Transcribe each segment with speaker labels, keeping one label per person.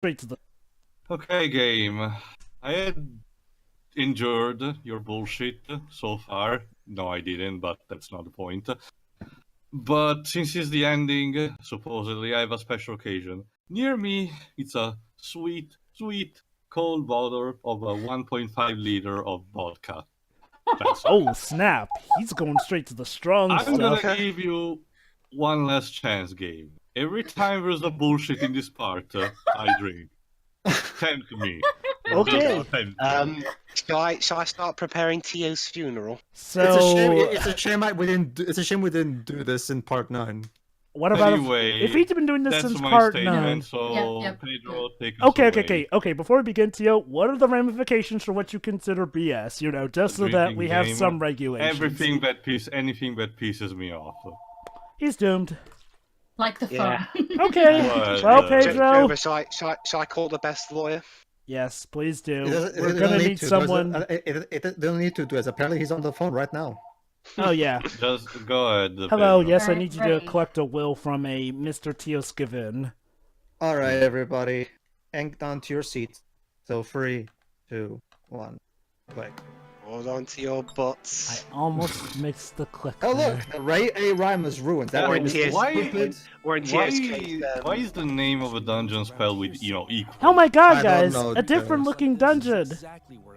Speaker 1: straight to the...
Speaker 2: Okay, game. I had endured your bullshit so far. No, I didn't, but that's not the point. But since it's the ending, supposedly I have a special occasion. Near me, it's a sweet, sweet cold bottle of a 1.5 liter of vodka.
Speaker 1: Oh, snap. He's going straight to the strong
Speaker 2: I'm
Speaker 1: stuff.
Speaker 2: gonna give you one last chance, game. Every time there's a bullshit in this part, I drink. Tempt me.
Speaker 1: Okay.
Speaker 3: Shall I start preparing Tio's funeral?
Speaker 1: So...
Speaker 4: It's a shame we didn't do this in part 9.
Speaker 1: What about
Speaker 2: anyway,
Speaker 1: if he'd been doing this
Speaker 2: that's
Speaker 1: since
Speaker 2: my
Speaker 1: part
Speaker 2: statement,
Speaker 1: 9?
Speaker 2: So Pedro, take us away.
Speaker 1: Okay. Before we begin, Tio, what are the ramifications for what you consider BS? You know, just so that we have some regulations.
Speaker 2: Anything that pisses me off.
Speaker 1: He's doomed.
Speaker 5: Like the phone.
Speaker 1: Okay. Well, Pedro.
Speaker 3: Shall I call the best lawyer?
Speaker 1: Yes, please do.
Speaker 4: We're
Speaker 1: gonna need someone.
Speaker 4: It don't need to do it. Apparently, he's on the phone right now.
Speaker 1: Oh yeah.
Speaker 2: Just go ahead.
Speaker 1: Hello.
Speaker 2: Pedro.
Speaker 1: Yes, I need you to collect a will from a Mr. Teoskivin.
Speaker 4: All right, everybody, hang down to your seats. So 3, 2, 1, click.
Speaker 3: Hold on to your butts.
Speaker 1: I almost mixed the click.
Speaker 4: Oh look, the Ray A rhyme is ruined. That
Speaker 3: We're
Speaker 4: one
Speaker 3: in
Speaker 4: is stupid.
Speaker 2: Why is the name of a dungeon spelled with equal?
Speaker 1: Oh my god,
Speaker 4: I
Speaker 1: guys!
Speaker 4: don't know,
Speaker 1: A different looking dungeon.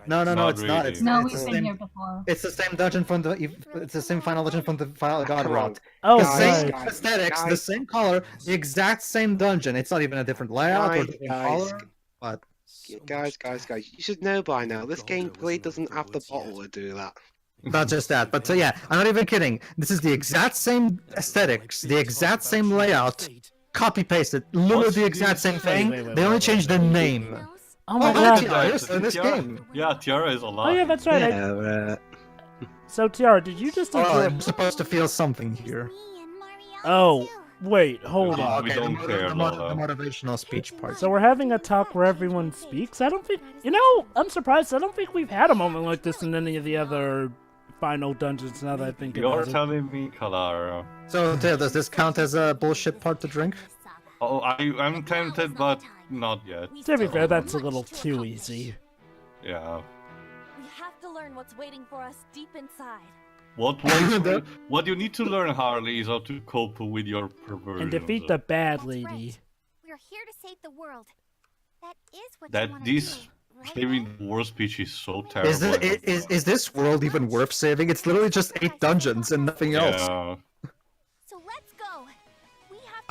Speaker 4: No,
Speaker 2: Not
Speaker 4: it's not.
Speaker 2: really.
Speaker 5: No,
Speaker 4: it's
Speaker 5: we've
Speaker 4: the
Speaker 5: been
Speaker 4: same.
Speaker 5: here before.
Speaker 4: It's the same dungeon from the. It's the same final dungeon from the Final God
Speaker 3: Come
Speaker 4: Rot.
Speaker 3: on.
Speaker 1: Oh,
Speaker 4: The
Speaker 3: Guys,
Speaker 4: same
Speaker 1: right.
Speaker 4: aesthetics, the
Speaker 3: guys.
Speaker 4: same color, the exact same dungeon. It's not even a different layout or different color. But
Speaker 3: Guys, you should know by now. This gameplay doesn't have the bottle to do that.
Speaker 4: not just that. But yeah, I'm not even kidding. This is the exact same aesthetics, the exact same layout. Copy pasted, literally the exact same thing.
Speaker 1: Wait,
Speaker 4: They only changed the name.
Speaker 1: Oh my
Speaker 4: Oh,
Speaker 1: god.
Speaker 4: Tiara is in this game.
Speaker 2: Yeah, Tiara is alive.
Speaker 1: Oh yeah, that's right.
Speaker 3: Yeah,
Speaker 1: So Tiara, did you just
Speaker 4: Oh,
Speaker 1: observe?
Speaker 4: I'm supposed to feel something here.
Speaker 1: Oh, wait, hold
Speaker 2: Oh,
Speaker 1: on.
Speaker 2: we don't care,
Speaker 4: the
Speaker 2: Lola.
Speaker 4: motivational speech part.
Speaker 1: So we're having a talk where everyone speaks? I don't think... You know, I'm surprised. I don't think we've had a moment like this in any of the other final dungeons now that I think
Speaker 2: You're
Speaker 1: about it.
Speaker 2: telling me, Kalara.
Speaker 4: So, Taylor, does this count as a bullshit part to drink?
Speaker 2: Oh, I'm tempted, but not yet.
Speaker 1: To be fair, that's a little too easy.
Speaker 2: Yeah.
Speaker 6: We have to learn what's waiting for us deep inside.
Speaker 2: What you need to learn, Harley, is how to cope with your perversion.
Speaker 1: And defeat the bad lady.
Speaker 6: We're here to save the world. That is what you
Speaker 2: That
Speaker 6: wanna
Speaker 2: this
Speaker 6: do, right?
Speaker 2: saving the war speech is so terrible.
Speaker 4: Is this world even worth saving? It's literally just 8 dungeons and nothing else.
Speaker 2: Yeah.
Speaker 6: So let's go. We have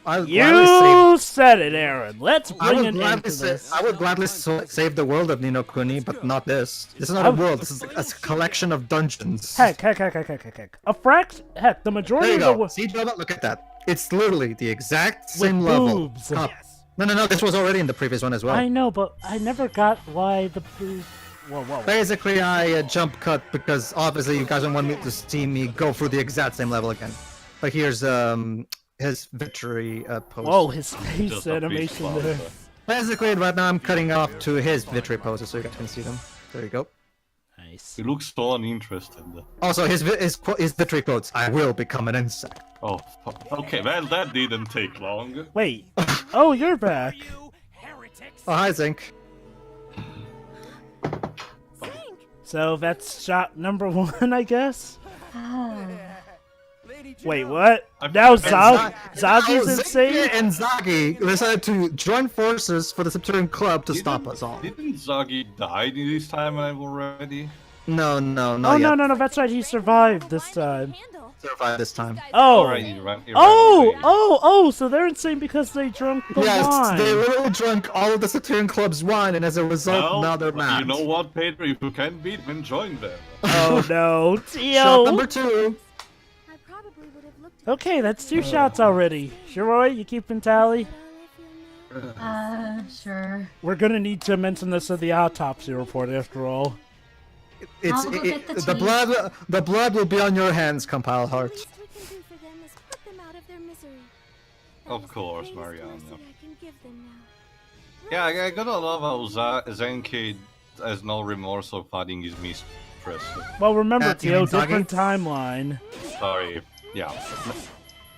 Speaker 4: I'll
Speaker 1: You
Speaker 4: gladly
Speaker 1: said it, Aaron. Let's
Speaker 4: I
Speaker 1: bring
Speaker 4: would
Speaker 1: an end
Speaker 4: gladly
Speaker 1: to this.
Speaker 4: I would gladly save the world of Ni no Kuni, but not this. This is not a world. This is a collection of dungeons.
Speaker 1: Heck. Heck, the majority
Speaker 4: There you
Speaker 1: of the...
Speaker 4: go. See, Jova, look at that. It's literally the exact
Speaker 1: With
Speaker 4: same level.
Speaker 1: boobs.
Speaker 4: Up. No. This was already in the previous one as well.
Speaker 1: I know, but I never got why the... Whoa.
Speaker 4: Basically, I jump cut because obviously you guys don't want me to see me go through the exact same level again. But here's his victory pose.
Speaker 1: Whoa, his face
Speaker 2: Just a
Speaker 1: animation
Speaker 2: peace
Speaker 1: there.
Speaker 2: flower.
Speaker 4: Basically, right now I'm cutting off to his victory poses so you guys can see them. There you go.
Speaker 1: Nice.
Speaker 2: He looks so uninterested.
Speaker 4: Also, his victory quotes: "I will become an insect."
Speaker 2: Oh, okay, well, that didn't take long.
Speaker 1: Wait. Oh, you're back.
Speaker 4: Oh, hi, Zink.
Speaker 1: So that's shot number 1, I guess? Wait, what? Now Zagi's insane?
Speaker 4: And Zagi decided to join forces for the Subterranean Club to stop us all.
Speaker 2: Didn't Zagi die this time already?
Speaker 4: No,
Speaker 1: Oh,
Speaker 4: yet.
Speaker 1: no, that's right, he survived this time.
Speaker 4: Survive this time.
Speaker 1: Oh!
Speaker 2: Alright, he ran away.
Speaker 1: Oh, so they're insane because they drunk the
Speaker 4: Yes,
Speaker 1: wine.
Speaker 4: they literally drank all of the Subterranean Club's wine, and as a result,
Speaker 2: Well,
Speaker 4: now they're mad.
Speaker 2: you know what, Pedro? If you can beat them, join them.
Speaker 1: Oh no,
Speaker 4: Shot
Speaker 1: Tio!
Speaker 4: number 2.
Speaker 6: I probably would have looked
Speaker 1: Okay, that's 2 shots already. Shiroi, you keeping tally?
Speaker 5: Sure.
Speaker 1: We're gonna need to mention this in the autopsy report after all.
Speaker 6: I'll go get the
Speaker 4: The blood will be on your hands, Compile Heart.
Speaker 6: least we can do for them is put them out of their misery.
Speaker 2: Of course,
Speaker 6: That is the
Speaker 2: Mariana.
Speaker 6: most that I can give them now.
Speaker 2: Yeah, I gotta love how Zenki has no remorse of fighting his mistress.
Speaker 1: Well, remember,
Speaker 4: You
Speaker 1: Tio,
Speaker 4: mean Zagi?
Speaker 1: different timeline.
Speaker 2: Sorry. Yeah.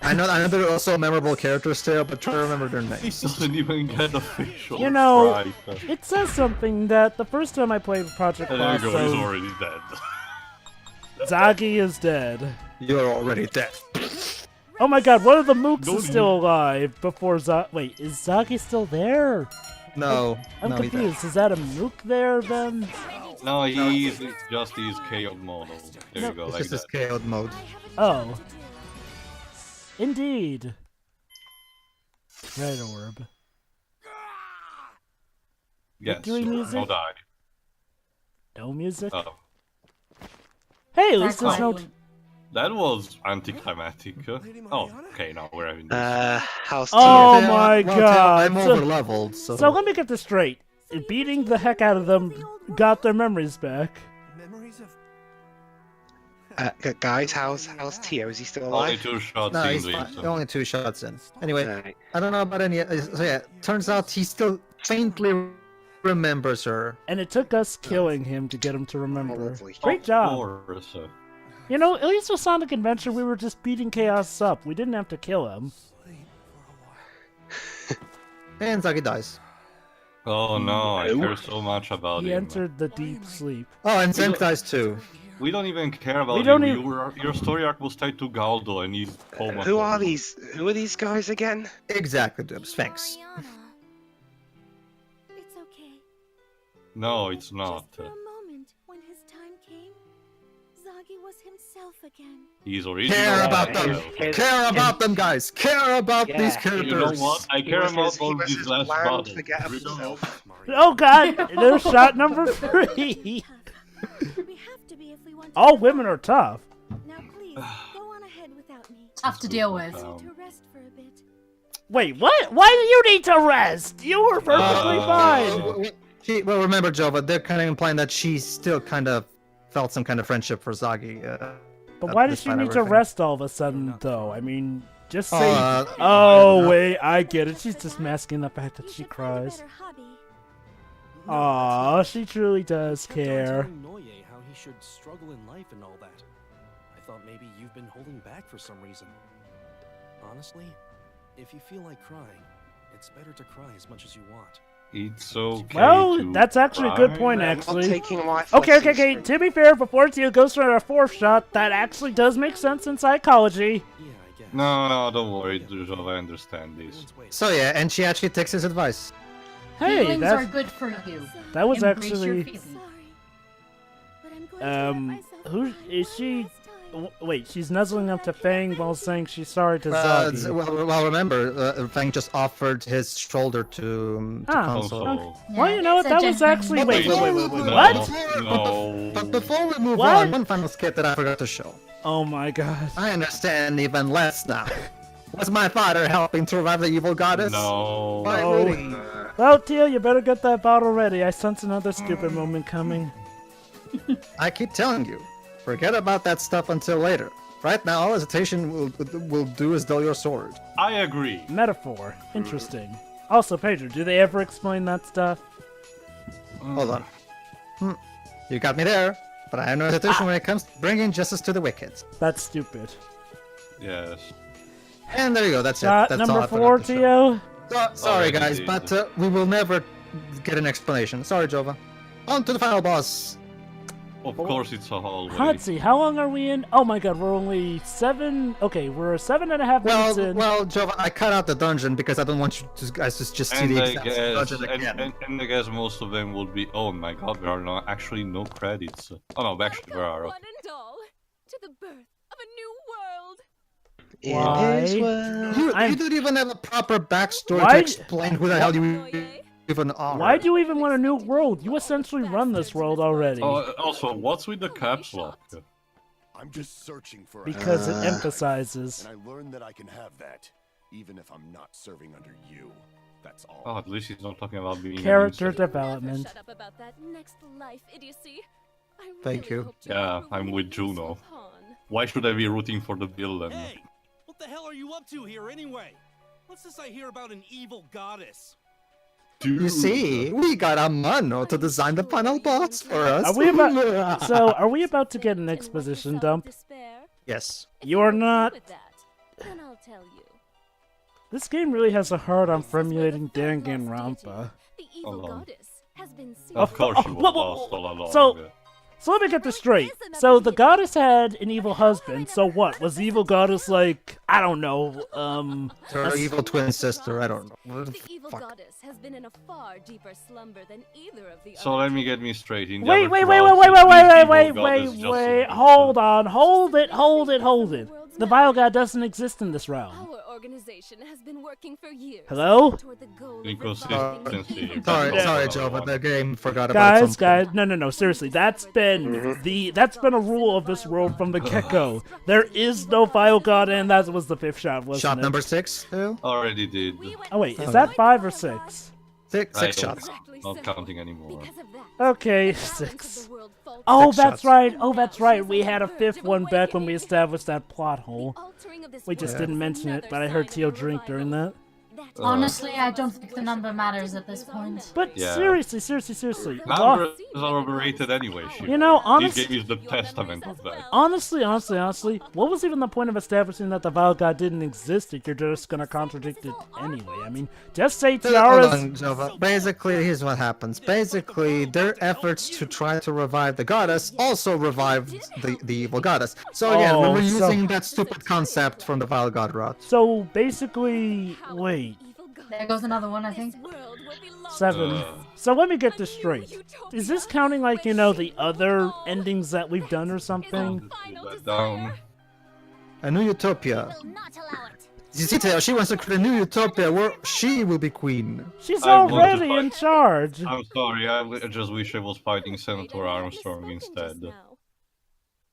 Speaker 4: I know there are also memorable characters still, but try to remember their
Speaker 2: He
Speaker 4: names.
Speaker 2: doesn't even get official.
Speaker 1: You know,
Speaker 2: right.
Speaker 1: it says something that the first time I played Project
Speaker 2: There you go, he's
Speaker 1: Blossom,
Speaker 2: already dead.
Speaker 1: Zagi is dead.
Speaker 4: You're already dead.
Speaker 1: Oh my god, one of the mooks
Speaker 2: No,
Speaker 1: is still alive before Zagi. Wait, is Zagi still there?
Speaker 4: No,
Speaker 1: I'm
Speaker 4: no, he's dead.
Speaker 1: confused. Is that a mook there then?
Speaker 2: No, he's just his KO model. There you go,
Speaker 4: It's
Speaker 2: like
Speaker 4: just his
Speaker 2: that.
Speaker 4: KO'd mode.
Speaker 1: Oh. Indeed. Red orb.
Speaker 2: Yes,
Speaker 1: Victory music?
Speaker 2: no die.
Speaker 1: No music?
Speaker 2: Oh,
Speaker 1: Hey, at least
Speaker 5: That's
Speaker 1: there's no...
Speaker 5: why-
Speaker 2: that was anticlimactic. Oh, okay, now we're having this.
Speaker 3: How's
Speaker 1: Oh
Speaker 3: Tia?
Speaker 1: my
Speaker 4: Well,
Speaker 1: god.
Speaker 4: I'm over leveled, so.
Speaker 1: So let me get this straight. Beating the heck out of them got their memories back.
Speaker 7: Memories of
Speaker 3: Guys, how's Tio? Is he still
Speaker 2: Only
Speaker 3: alive?
Speaker 2: 2 shots
Speaker 4: No,
Speaker 2: in,
Speaker 4: he's
Speaker 2: Lee,
Speaker 4: fine.
Speaker 2: so-
Speaker 4: Only 2 shots in. Anyway,
Speaker 3: Right.
Speaker 4: I don't know about any. So yeah, turns out he still faintly remembers her.
Speaker 1: And it took us killing him to get him to remember.
Speaker 3: Lovely.
Speaker 1: Great
Speaker 2: Of
Speaker 1: job.
Speaker 2: course.
Speaker 1: You know, at least with Sonic Adventure, we were just beating Chaos up. We didn't have to kill him.
Speaker 4: And Zagi dies.
Speaker 2: Oh no, I care so much about
Speaker 1: He
Speaker 2: him.
Speaker 1: entered the deep sleep.
Speaker 4: Oh, and Zenk dies too.
Speaker 2: We don't even care about
Speaker 1: We don't
Speaker 2: you.
Speaker 1: even-
Speaker 2: Your story arc was tied to Galdo and he's comatose.
Speaker 3: Who are these? Who are these guys again?
Speaker 4: Exactly, Dubs. Thanks.
Speaker 6: Mariana. It's okay.
Speaker 2: No, it's not.
Speaker 6: Just for a moment, when his time came, Zagi was himself again.
Speaker 2: He's original.
Speaker 4: Care about them.
Speaker 3: His-
Speaker 4: Care about them, guys. Care about these
Speaker 3: Yeah.
Speaker 4: characters.
Speaker 2: You know what? I care
Speaker 3: was
Speaker 2: about
Speaker 3: his- he
Speaker 2: all
Speaker 3: was
Speaker 2: these
Speaker 3: his
Speaker 2: last
Speaker 3: plan
Speaker 2: battles.
Speaker 3: to get
Speaker 2: You don't know.
Speaker 3: himself.
Speaker 1: Oh god, there's shot number 3!
Speaker 6: We have to be if we want to
Speaker 1: All
Speaker 6: survive.
Speaker 1: women are tough.
Speaker 6: Now please, go on ahead without me.
Speaker 5: Tough to deal with.
Speaker 6: I need to rest for a bit.
Speaker 1: Wait, what? Why do you need to rest? You were perfectly fine.
Speaker 4: Well, remember, Jova, they're kind of implying that she still kind of felt some kind of friendship for Zagi.
Speaker 1: But why does she
Speaker 4: despite
Speaker 1: need to
Speaker 4: everything.
Speaker 1: rest all of a sudden, though? I mean, just say...
Speaker 4: Oh,
Speaker 1: Oh, wait, I get it. She's just masking the fact that
Speaker 6: You
Speaker 1: she
Speaker 6: should find a
Speaker 1: cries.
Speaker 6: better hobby.
Speaker 1: Aw, she truly does care.
Speaker 7: Telling Noye how he should struggle in life and all that. I thought maybe you've been holding back for some reason. Honestly, if you feel like crying, it's better to cry as much as you want.
Speaker 2: It's okay.
Speaker 1: Well,
Speaker 2: to
Speaker 1: that's actually a good
Speaker 2: cry.
Speaker 1: point,
Speaker 3: Not
Speaker 1: actually.
Speaker 3: taking life
Speaker 1: Okay,
Speaker 3: lessons
Speaker 1: to be fair, before Tio goes for a 4th shot, that actually does make sense in psychology.
Speaker 7: Yeah, I guess.
Speaker 2: No, don't worry, Jova, I understand this.
Speaker 7: Everyone's waiting.
Speaker 4: So yeah, and she actually takes his advice.
Speaker 1: Hey,
Speaker 5: Feelings
Speaker 1: that's...
Speaker 5: are good for you.
Speaker 1: That was
Speaker 5: Embrace your
Speaker 1: actually...
Speaker 5: feelings.
Speaker 6: Sorry. But I'm going to let myself
Speaker 1: who
Speaker 6: cry
Speaker 1: is
Speaker 6: one
Speaker 1: she?
Speaker 6: last time.
Speaker 1: Wait, she's nuzzling up to Fang while saying she's sorry to
Speaker 4: Well,
Speaker 1: Zagi.
Speaker 4: well, remember, Fang just offered his shoulder to
Speaker 1: Ah,
Speaker 4: Console.
Speaker 2: Console.
Speaker 1: Well, you know what?
Speaker 5: It's a
Speaker 1: That was
Speaker 5: gentleman.
Speaker 1: actually...
Speaker 4: But
Speaker 1: Wait.
Speaker 4: before-
Speaker 1: What?
Speaker 2: No.
Speaker 4: But before we move
Speaker 1: What?
Speaker 4: on, one final skit that I forgot to show.
Speaker 1: Oh my god.
Speaker 4: I understand even less now. Was my father helping to revive the evil goddess?
Speaker 2: No.
Speaker 4: Why
Speaker 1: Oh.
Speaker 4: would he?
Speaker 1: Well, Tio, you better get that bottle ready. I sense another stupid moment coming.
Speaker 4: I keep telling you, forget about that stuff until later. Right now, all hesitation will do is dull your sword.
Speaker 2: I agree.
Speaker 1: Metaphor. Interesting. Also, Pedro, do they ever explain that stuff?
Speaker 4: Hold on. You got me there, but I have no hesitation when it comes to bringing justice to the wicked.
Speaker 1: That's stupid.
Speaker 2: Yes.
Speaker 4: And there you go, that's
Speaker 1: Shot
Speaker 4: it. That's all
Speaker 1: number
Speaker 4: I forgot
Speaker 1: 4,
Speaker 4: to show.
Speaker 1: Tio.
Speaker 4: Sorry,
Speaker 2: Alrighty,
Speaker 4: guys,
Speaker 2: dude.
Speaker 4: but we will never get an explanation. Sorry, Jova. On to the final boss.
Speaker 2: Of course it's a hallway.
Speaker 1: Let's see, how long are we in? Oh my god, we're only 7... Okay, we're 7.5 minutes in.
Speaker 4: Well, Jova, I cut out the dungeon because I don't want you to guys to just see
Speaker 2: And
Speaker 4: the
Speaker 2: I
Speaker 4: exact
Speaker 2: guess,
Speaker 4: dungeon again.
Speaker 2: and I guess most of them would be. Oh my god, there are actually no credits. Oh no, actually there are.
Speaker 6: One and all, to the birth of a new world.
Speaker 1: Why?
Speaker 3: In his world.
Speaker 4: You don't even have a proper backstory
Speaker 1: Why-
Speaker 4: to explain who the hell you
Speaker 6: Noye.
Speaker 4: even are.
Speaker 1: Why do you even want a new world? You essentially run this world already.
Speaker 2: Oh, also, what's with the caps lock?
Speaker 8: I'm just searching for a
Speaker 1: Because it
Speaker 3: Uh.
Speaker 1: emphasizes.
Speaker 8: and I learned that I can have that, even if I'm not serving under you. That's all.
Speaker 2: Oh, at least he's not talking about being a
Speaker 1: Character
Speaker 2: user.
Speaker 1: development.
Speaker 6: Never shut up about that next life idiocy. I
Speaker 4: Thank
Speaker 6: really
Speaker 4: you.
Speaker 6: hope to
Speaker 2: Yeah,
Speaker 6: never
Speaker 2: I'm
Speaker 6: rule
Speaker 2: with
Speaker 6: you
Speaker 2: Juno.
Speaker 6: so on.
Speaker 2: Why should I be rooting for the villain?
Speaker 7: Hey, what the hell are you up to here anyway? What's this I hear about an evil goddess?
Speaker 2: Dude.
Speaker 4: You see, we got a mano to design the final boss for us.
Speaker 1: Are we about... So, are we about to get an exposition dump?
Speaker 6: Despair.
Speaker 4: Yes.
Speaker 1: You're not...
Speaker 6: With that. Then I'll tell you.
Speaker 1: This game really has a hard on formulating Danganronpa.
Speaker 6: The evil
Speaker 2: Hold on.
Speaker 6: goddess has been seen.
Speaker 2: Of course she was
Speaker 1: whoa,
Speaker 2: lost all along.
Speaker 1: So let me get this straight. So the goddess had an evil husband. So what? Was the evil goddess like, I don't know,
Speaker 4: Her evil twin sister, I don't know. What the
Speaker 6: The evil
Speaker 4: fuck?
Speaker 6: goddess has been in a far deeper slumber than either of the
Speaker 2: So
Speaker 6: other
Speaker 2: let me
Speaker 6: two.
Speaker 2: get me straight. In the
Speaker 1: wait,
Speaker 2: other
Speaker 1: wait,
Speaker 2: crowd,
Speaker 1: wait,
Speaker 2: the
Speaker 1: wait,
Speaker 2: evil goddess just
Speaker 1: hold
Speaker 2: existed.
Speaker 1: on, hold it. The Vile God doesn't exist in this realm.
Speaker 6: Our organization has been working for years.
Speaker 1: Hello?
Speaker 6: toward the goal of
Speaker 2: Inconsistency.
Speaker 6: reviving the
Speaker 4: Sorry,
Speaker 6: evil
Speaker 4: sorry,
Speaker 6: goddess.
Speaker 4: Joe, but the game forgot about
Speaker 1: Guys,
Speaker 4: something.
Speaker 1: no, seriously, that's been a rule of this world from the get-go. There is no Vile God, and that was the 5th shot, wasn't
Speaker 4: Shot
Speaker 1: it?
Speaker 4: number 6, too?
Speaker 2: Already did.
Speaker 1: Oh wait, is that 5 or 6?
Speaker 4: Six
Speaker 2: I
Speaker 4: shots.
Speaker 6: Exactly
Speaker 2: Not
Speaker 6: so.
Speaker 2: counting anymore.
Speaker 6: Because of that,
Speaker 1: Okay,
Speaker 6: the balance
Speaker 1: 6.
Speaker 6: of the world falters.
Speaker 1: Oh,
Speaker 4: Six
Speaker 1: that's
Speaker 4: shots.
Speaker 1: right. We had a 5th one back when we established that plot hole.
Speaker 6: The altering of this
Speaker 1: We just
Speaker 6: world
Speaker 1: didn't
Speaker 6: is
Speaker 1: mention it,
Speaker 6: another
Speaker 1: but I heard
Speaker 6: sign
Speaker 1: Tio
Speaker 6: of
Speaker 1: drink
Speaker 6: revival.
Speaker 1: during that.
Speaker 6: That
Speaker 5: Honestly, I don't think the number matters at this point.
Speaker 1: But
Speaker 2: Yeah.
Speaker 1: seriously,
Speaker 2: Numbers are overrated anyway. Shit.
Speaker 1: You know,
Speaker 2: This
Speaker 1: honestly,
Speaker 2: game is the testament of that.
Speaker 1: honestly, what was even the point of establishing that the Vile God didn't exist if you're just gonna contradict it anyway? I mean, just say
Speaker 4: Hold
Speaker 1: tiaras.
Speaker 4: on, Jova. Basically, here's what happens. Basically, their efforts to try to revive the goddess also revived the evil goddess. So again,
Speaker 1: Oh,
Speaker 4: we were
Speaker 1: so-
Speaker 4: using that stupid concept from the Vile God route.
Speaker 1: So basically, wait,
Speaker 5: There goes another one, I think.
Speaker 1: 7. So let me get this straight. Is this counting like, the other endings that we've done or something?
Speaker 2: Put that down.
Speaker 4: A new utopia.
Speaker 6: not allow it.
Speaker 4: You see, Teo, she wants to create a new utopia where she will be queen.
Speaker 1: She's
Speaker 2: I want to
Speaker 1: already
Speaker 2: fight.
Speaker 1: in charge.
Speaker 2: I'm sorry, I just wish I was fighting Senator Armstrong instead.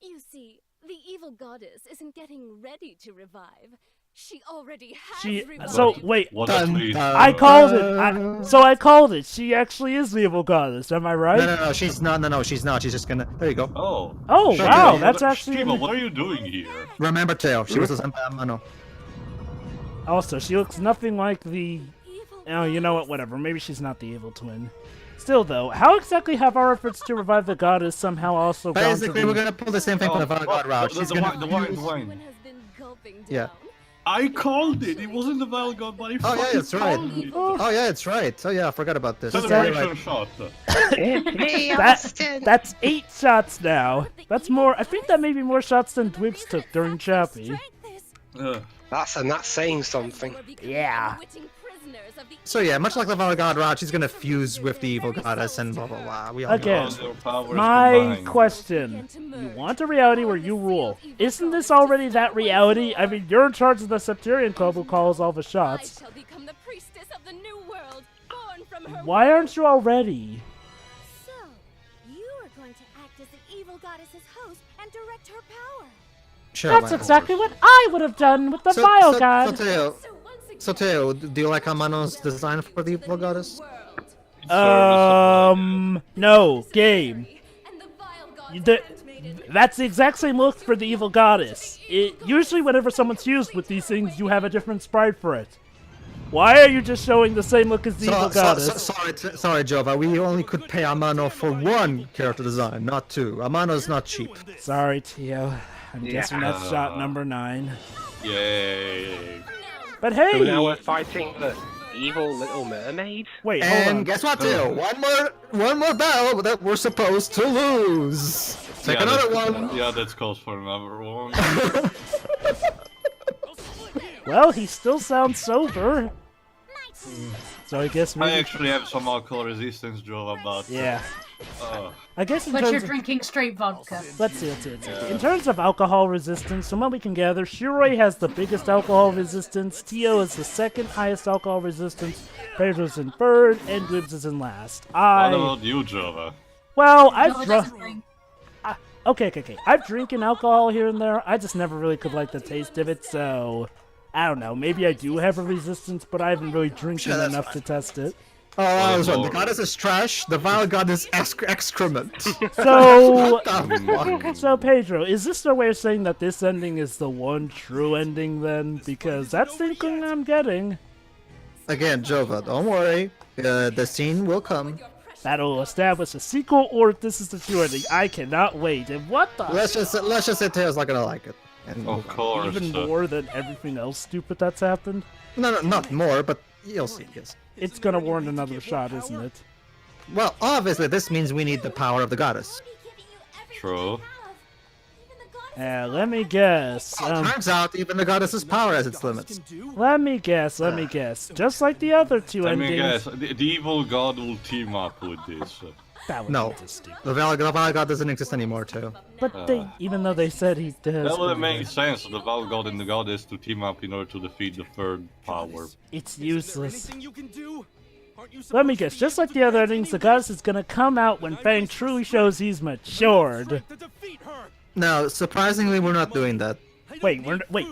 Speaker 6: You see, the evil goddess isn't getting ready to revive. She already has revived.
Speaker 1: So wait,
Speaker 2: What a
Speaker 4: Dun,
Speaker 2: tweet.
Speaker 4: dun.
Speaker 1: I called it. I called it. She actually is the evil goddess. Am I right?
Speaker 4: No, she's not. No, she's not. She's just gonna. There you go.
Speaker 2: Oh.
Speaker 1: Oh
Speaker 4: Sure,
Speaker 1: wow,
Speaker 4: Teo,
Speaker 1: that's actually.
Speaker 2: Shiva, what are you doing here?
Speaker 4: Remember, Teo, she was a Mano.
Speaker 1: Also, she looks nothing like the. Oh, you know what? Whatever. Maybe she's not the evil twin. Still, though, how exactly have our efforts to revive the goddess somehow also gone to
Speaker 4: Basically,
Speaker 1: the...
Speaker 4: we're gonna pull the same thing from the Vile God route.
Speaker 2: the
Speaker 4: She's
Speaker 2: wine,
Speaker 4: gonna.
Speaker 2: the wine, the
Speaker 4: use-
Speaker 2: wine.
Speaker 6: Has been gulping
Speaker 4: Yeah.
Speaker 6: down.
Speaker 2: I called it. It wasn't the Vile God, but I
Speaker 4: Oh yeah,
Speaker 2: fucking
Speaker 4: that's right.
Speaker 2: called it.
Speaker 4: Oh yeah, it's right. Oh yeah, I forgot about this.
Speaker 2: Celebration shot.
Speaker 1: That's 8 shots now. That's more. I think that may be more shots than Dwibs took during Chappie.
Speaker 3: That's saying something.
Speaker 1: Yeah.
Speaker 4: So yeah, much like the Vile God route, she's gonna fuse with the evil goddess and blah blah blah. We all know.
Speaker 1: Again,
Speaker 2: All their powers
Speaker 1: my
Speaker 2: combined.
Speaker 1: question: you want a reality where you rule? Isn't this already that reality? I mean, you're in charge of the Septarian Club who calls all the shots.
Speaker 6: I shall become the priestess of the new world, born from her
Speaker 1: Why aren't you already?
Speaker 6: So, you are going to act as the evil goddess's host and direct her power.
Speaker 4: Sure,
Speaker 1: That's
Speaker 4: why not?
Speaker 1: exactly what I would have done with the Vile God.
Speaker 4: So Teo, do you like Amano's design for the evil goddess?
Speaker 1: No, game. That's the exact same look for the evil goddess. Usually whenever someone's used with these things, you have a different sprite for it. Why are you just showing the same look as the evil goddess?
Speaker 4: Sorry, Jova. We only could pay Amano for one character design, not two. Amano's not cheap.
Speaker 1: Sorry, Tio. I'm guessing that's shot number 9.
Speaker 2: Yay.
Speaker 1: But
Speaker 3: So now
Speaker 1: hey!
Speaker 3: we're fighting the evil Little Mermaid.
Speaker 1: Wait, hold
Speaker 4: And
Speaker 1: on.
Speaker 4: guess what, Teo? One more battle that we're supposed to lose. Take another one.
Speaker 2: Yeah, that calls for another one.
Speaker 1: Well, he still sounds sober. So I guess
Speaker 2: I
Speaker 1: maybe...
Speaker 2: actually have some alcohol resistance, Joe, but...
Speaker 1: Yeah. I guess in
Speaker 5: But you're
Speaker 1: terms of...
Speaker 5: drinking straight vodka.
Speaker 1: Let's see. In terms of alcohol resistance, from what we can gather, Shiroi has the biggest alcohol resistance, Tio is the second highest alcohol resistance, Pedro's in third, and Dwibs is in last.
Speaker 2: What about you, Jova?
Speaker 1: Well,
Speaker 5: No,
Speaker 1: I've
Speaker 5: it
Speaker 1: drunk...
Speaker 5: doesn't ring.
Speaker 1: Okay. I've drinking alcohol here and there, I just never really could like the taste of it, so... I don't know, maybe I do have a resistance, but I haven't really drinking
Speaker 4: Sure, that's
Speaker 1: enough
Speaker 4: fine.
Speaker 1: to test it.
Speaker 4: Oh, I was wrong. The
Speaker 2: Lord.
Speaker 4: goddess is trash. The Vile God is excrement.
Speaker 1: So...
Speaker 4: What the fuck?
Speaker 1: So, Pedro, is this their way of saying that this ending is the one true ending, then? Because that's the inkling I'm getting.
Speaker 4: Again, Jova, don't worry. The scene will come.
Speaker 1: That'll establish a sequel, or if this is the true ending. I cannot wait. And what the...
Speaker 4: Let's just say Teo's not gonna like it. And
Speaker 2: Of course.
Speaker 1: Even more than everything else stupid that's happened.
Speaker 4: No, not more, but you'll see. Yes.
Speaker 1: It's gonna warrant another shot, isn't it?
Speaker 4: Well, obviously, this means we need the power of the goddess.
Speaker 2: True.
Speaker 1: Let me guess.
Speaker 4: Turns out, even the goddess's power has its limits.
Speaker 1: Let me guess. Just like the other two
Speaker 2: Let me
Speaker 1: endings.
Speaker 2: guess. The evil god will team up with this.
Speaker 1: That would
Speaker 4: No,
Speaker 1: be just stupid.
Speaker 4: the Val God doesn't exist anymore, too.
Speaker 1: But they, even though they said he does,
Speaker 2: That would make sense. The Val god and the goddess to team up in order to defeat the third power.
Speaker 1: it's useless. Let me guess. Just like the other endings, the goddess is gonna come out when Fang truly shows he's matured.
Speaker 4: No, surprisingly, we're not doing that.
Speaker 1: Wait,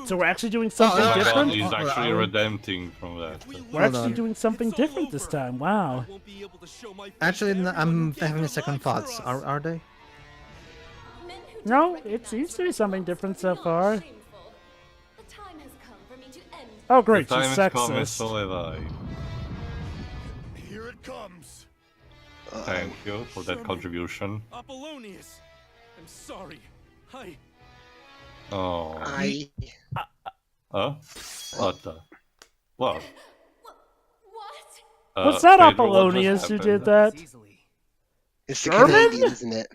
Speaker 1: so we're actually doing something
Speaker 4: no,
Speaker 2: My god,
Speaker 1: different?
Speaker 2: he's actually redempting from that.
Speaker 1: We're
Speaker 4: Hold
Speaker 1: actually
Speaker 4: on.
Speaker 1: doing something different this time. Wow.
Speaker 4: Actually, I'm having second thoughts. Are they?
Speaker 1: No, it seems to be something different so far.
Speaker 6: The time has come for me to end.
Speaker 1: Oh, great,
Speaker 2: The time
Speaker 1: she's
Speaker 2: has come and
Speaker 1: sexist.
Speaker 2: so have I.
Speaker 8: Here it comes.
Speaker 2: Thank you for that contribution.
Speaker 7: Apollonius! I'm sorry.
Speaker 2: Oh.
Speaker 3: I.
Speaker 2: Huh? What the? What?
Speaker 6: What?
Speaker 1: Was that
Speaker 2: Pedro, what just
Speaker 1: Apollonius who did
Speaker 2: happened?
Speaker 1: that?
Speaker 3: It's the
Speaker 1: German?
Speaker 3: Canadian, isn't it?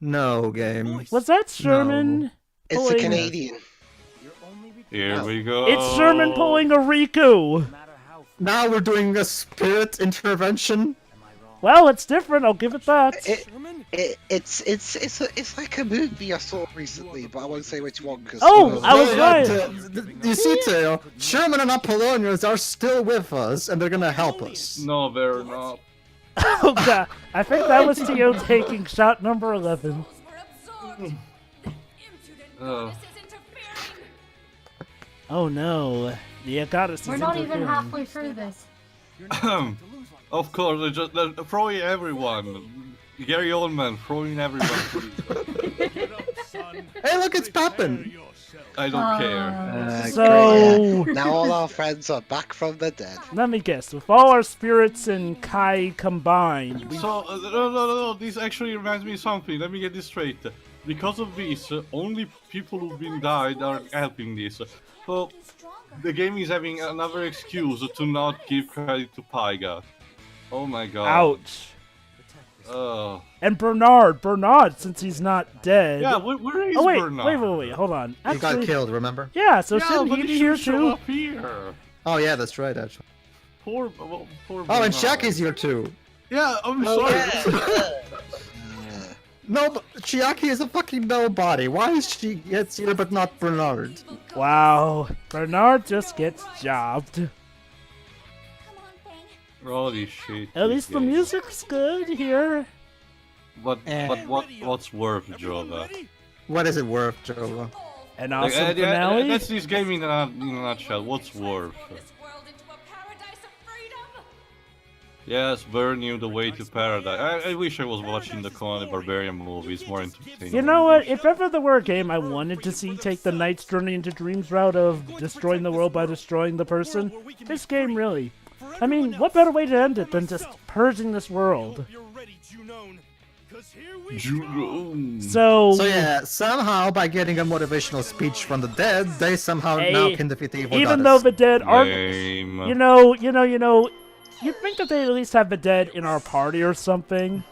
Speaker 4: No, game.
Speaker 1: Was that Sherman?
Speaker 3: It's
Speaker 1: Pulling-
Speaker 3: the Canadian.
Speaker 2: Here we go.
Speaker 1: It's Sherman pulling a Riku.
Speaker 4: Now we're doing a spirit intervention.
Speaker 1: Well, it's different. I'll give it that.
Speaker 3: It's like a movie I saw recently, but I won't say which one because.
Speaker 1: Oh, I was right.
Speaker 4: You see, Teo, Sherman and Apollonius are still with us, and they're gonna help us.
Speaker 2: No, they're not.
Speaker 1: Oh god, I think that was Tio taking shot number 11.
Speaker 2: Uh,
Speaker 1: Oh no, the goddess is
Speaker 5: We're not even
Speaker 1: interfering.
Speaker 5: halfway through this.
Speaker 2: of course, they just throw in everyone. Gary Oldman, throw in everyone.
Speaker 4: Hey, look, it's Pappin.
Speaker 2: I don't care.
Speaker 1: So-
Speaker 3: great. Now all our friends are back from the dead.
Speaker 1: Let me guess, with all our spirits and Kai combined, we...
Speaker 2: So, no, this actually reminds me of something. Let me get this straight. Because of this, only people who've been died are helping this. So, the game is having another excuse to not give credit to Pyga. Oh my god.
Speaker 1: ouch. And Bernard, since he's not dead.
Speaker 2: Yeah, where is
Speaker 1: Oh wait,
Speaker 2: Bernard?
Speaker 1: wait, hold on.
Speaker 4: He got
Speaker 1: Actually,
Speaker 4: killed, remember?
Speaker 1: yeah, so
Speaker 2: Yeah,
Speaker 1: shouldn't
Speaker 2: but
Speaker 1: he
Speaker 2: he
Speaker 1: be here
Speaker 2: should show
Speaker 1: too?
Speaker 2: up here.
Speaker 4: Oh yeah, that's right, actually.
Speaker 2: Poor
Speaker 4: Oh, and
Speaker 2: Bernard.
Speaker 4: Shaki's here too.
Speaker 2: Yeah, I'm sorry.
Speaker 4: No, but Chiaki is a fucking nobody. Why is she gets here but not Bernard?
Speaker 1: Wow, Bernard just gets jobbed.
Speaker 2: Holy shit.
Speaker 1: At least the music's good here.
Speaker 2: But what's worth, Jova?
Speaker 4: What is it worth, Joe?
Speaker 1: An awesome finale.
Speaker 2: That's this game in a nutshell. What's worth? Yes, burn you the way to paradise. I wish I was watching the Conan the Barbarian movie. It's more entertaining.
Speaker 1: You know what? If ever there were a game I wanted to see take the Knight's Journey into Dreams route of destroying the world by destroying the person, this game really. I mean, what better way to end it than just purging this world?
Speaker 2: Juno.
Speaker 1: So
Speaker 4: yeah, somehow by getting a motivational speech from the dead, they somehow now can defeat the evil
Speaker 1: even
Speaker 4: goddess.
Speaker 1: though the dead aren't,
Speaker 2: Lame.
Speaker 1: you know, you'd think that they at least have the dead in our party or something.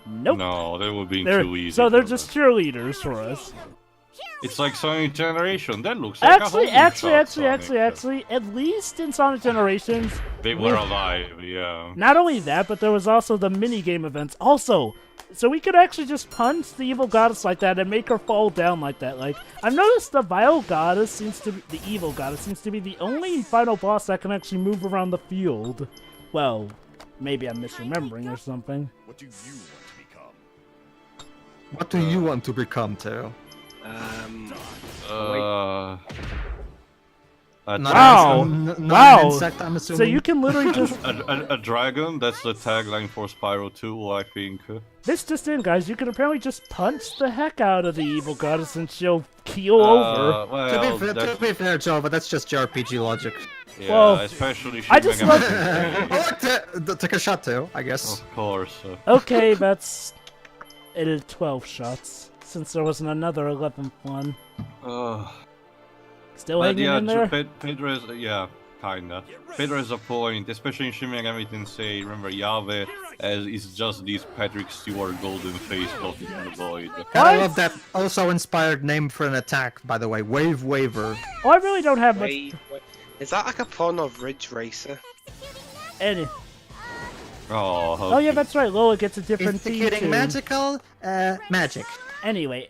Speaker 1: Nope.
Speaker 2: No, that would be
Speaker 1: They're-
Speaker 2: too easy.
Speaker 1: so they're
Speaker 2: for
Speaker 1: just
Speaker 2: them.
Speaker 1: cheerleaders for us.
Speaker 2: It's like Sonic Generation. That looks like a holding shot, Sonic.
Speaker 1: Actually, at least in Sonic Generations,
Speaker 2: They were alive, yeah.
Speaker 1: not only that, but there was also the mini-game events. Also, so we could actually just punch the evil goddess like that and make her fall down like that. Like, I've noticed the evil goddess seems to be the only final boss that can actually move around the field. Well, maybe I'm misremembering or something.
Speaker 8: What do you want to become?
Speaker 4: What do you want to become, Teo?
Speaker 1: Wow.
Speaker 4: Not
Speaker 1: Wow.
Speaker 4: an insect, I'm assuming.
Speaker 1: So you can literally just...
Speaker 2: A dragon? That's the tagline for Spyro 2, I think.
Speaker 1: This just in, guys. You can apparently just punch the heck out of the evil goddess and she'll keel over.
Speaker 2: Well,
Speaker 4: to be fair, Joe, but that's just JRPG logic.
Speaker 2: yeah,
Speaker 1: well,
Speaker 2: especially
Speaker 1: I
Speaker 2: Shin
Speaker 1: just
Speaker 2: Megami
Speaker 1: love-
Speaker 2: Tensei.
Speaker 4: Take a shot, Teo, I guess.
Speaker 2: Of course.
Speaker 1: Okay, that's... It is 12 shots, since there wasn't another 11th one. Still
Speaker 2: But
Speaker 1: hanging
Speaker 2: yeah,
Speaker 1: in there?
Speaker 2: Pedro is, yeah, kinda. Pedro has a point, especially in Shin Megami Tensei. Remember, Yahweh is just this Patrick Stewart golden face floating in the void.
Speaker 4: I love that also inspired name for an attack, by the way. Wave Waver.
Speaker 1: Oh, I really don't have much.
Speaker 3: Wait. Is that like a pun of Ridge Racer?
Speaker 1: Any.
Speaker 2: Oh,
Speaker 1: Oh yeah, that's right. Lola gets a different theme
Speaker 4: Executing
Speaker 1: tune.
Speaker 4: magical magic.
Speaker 1: Anyway,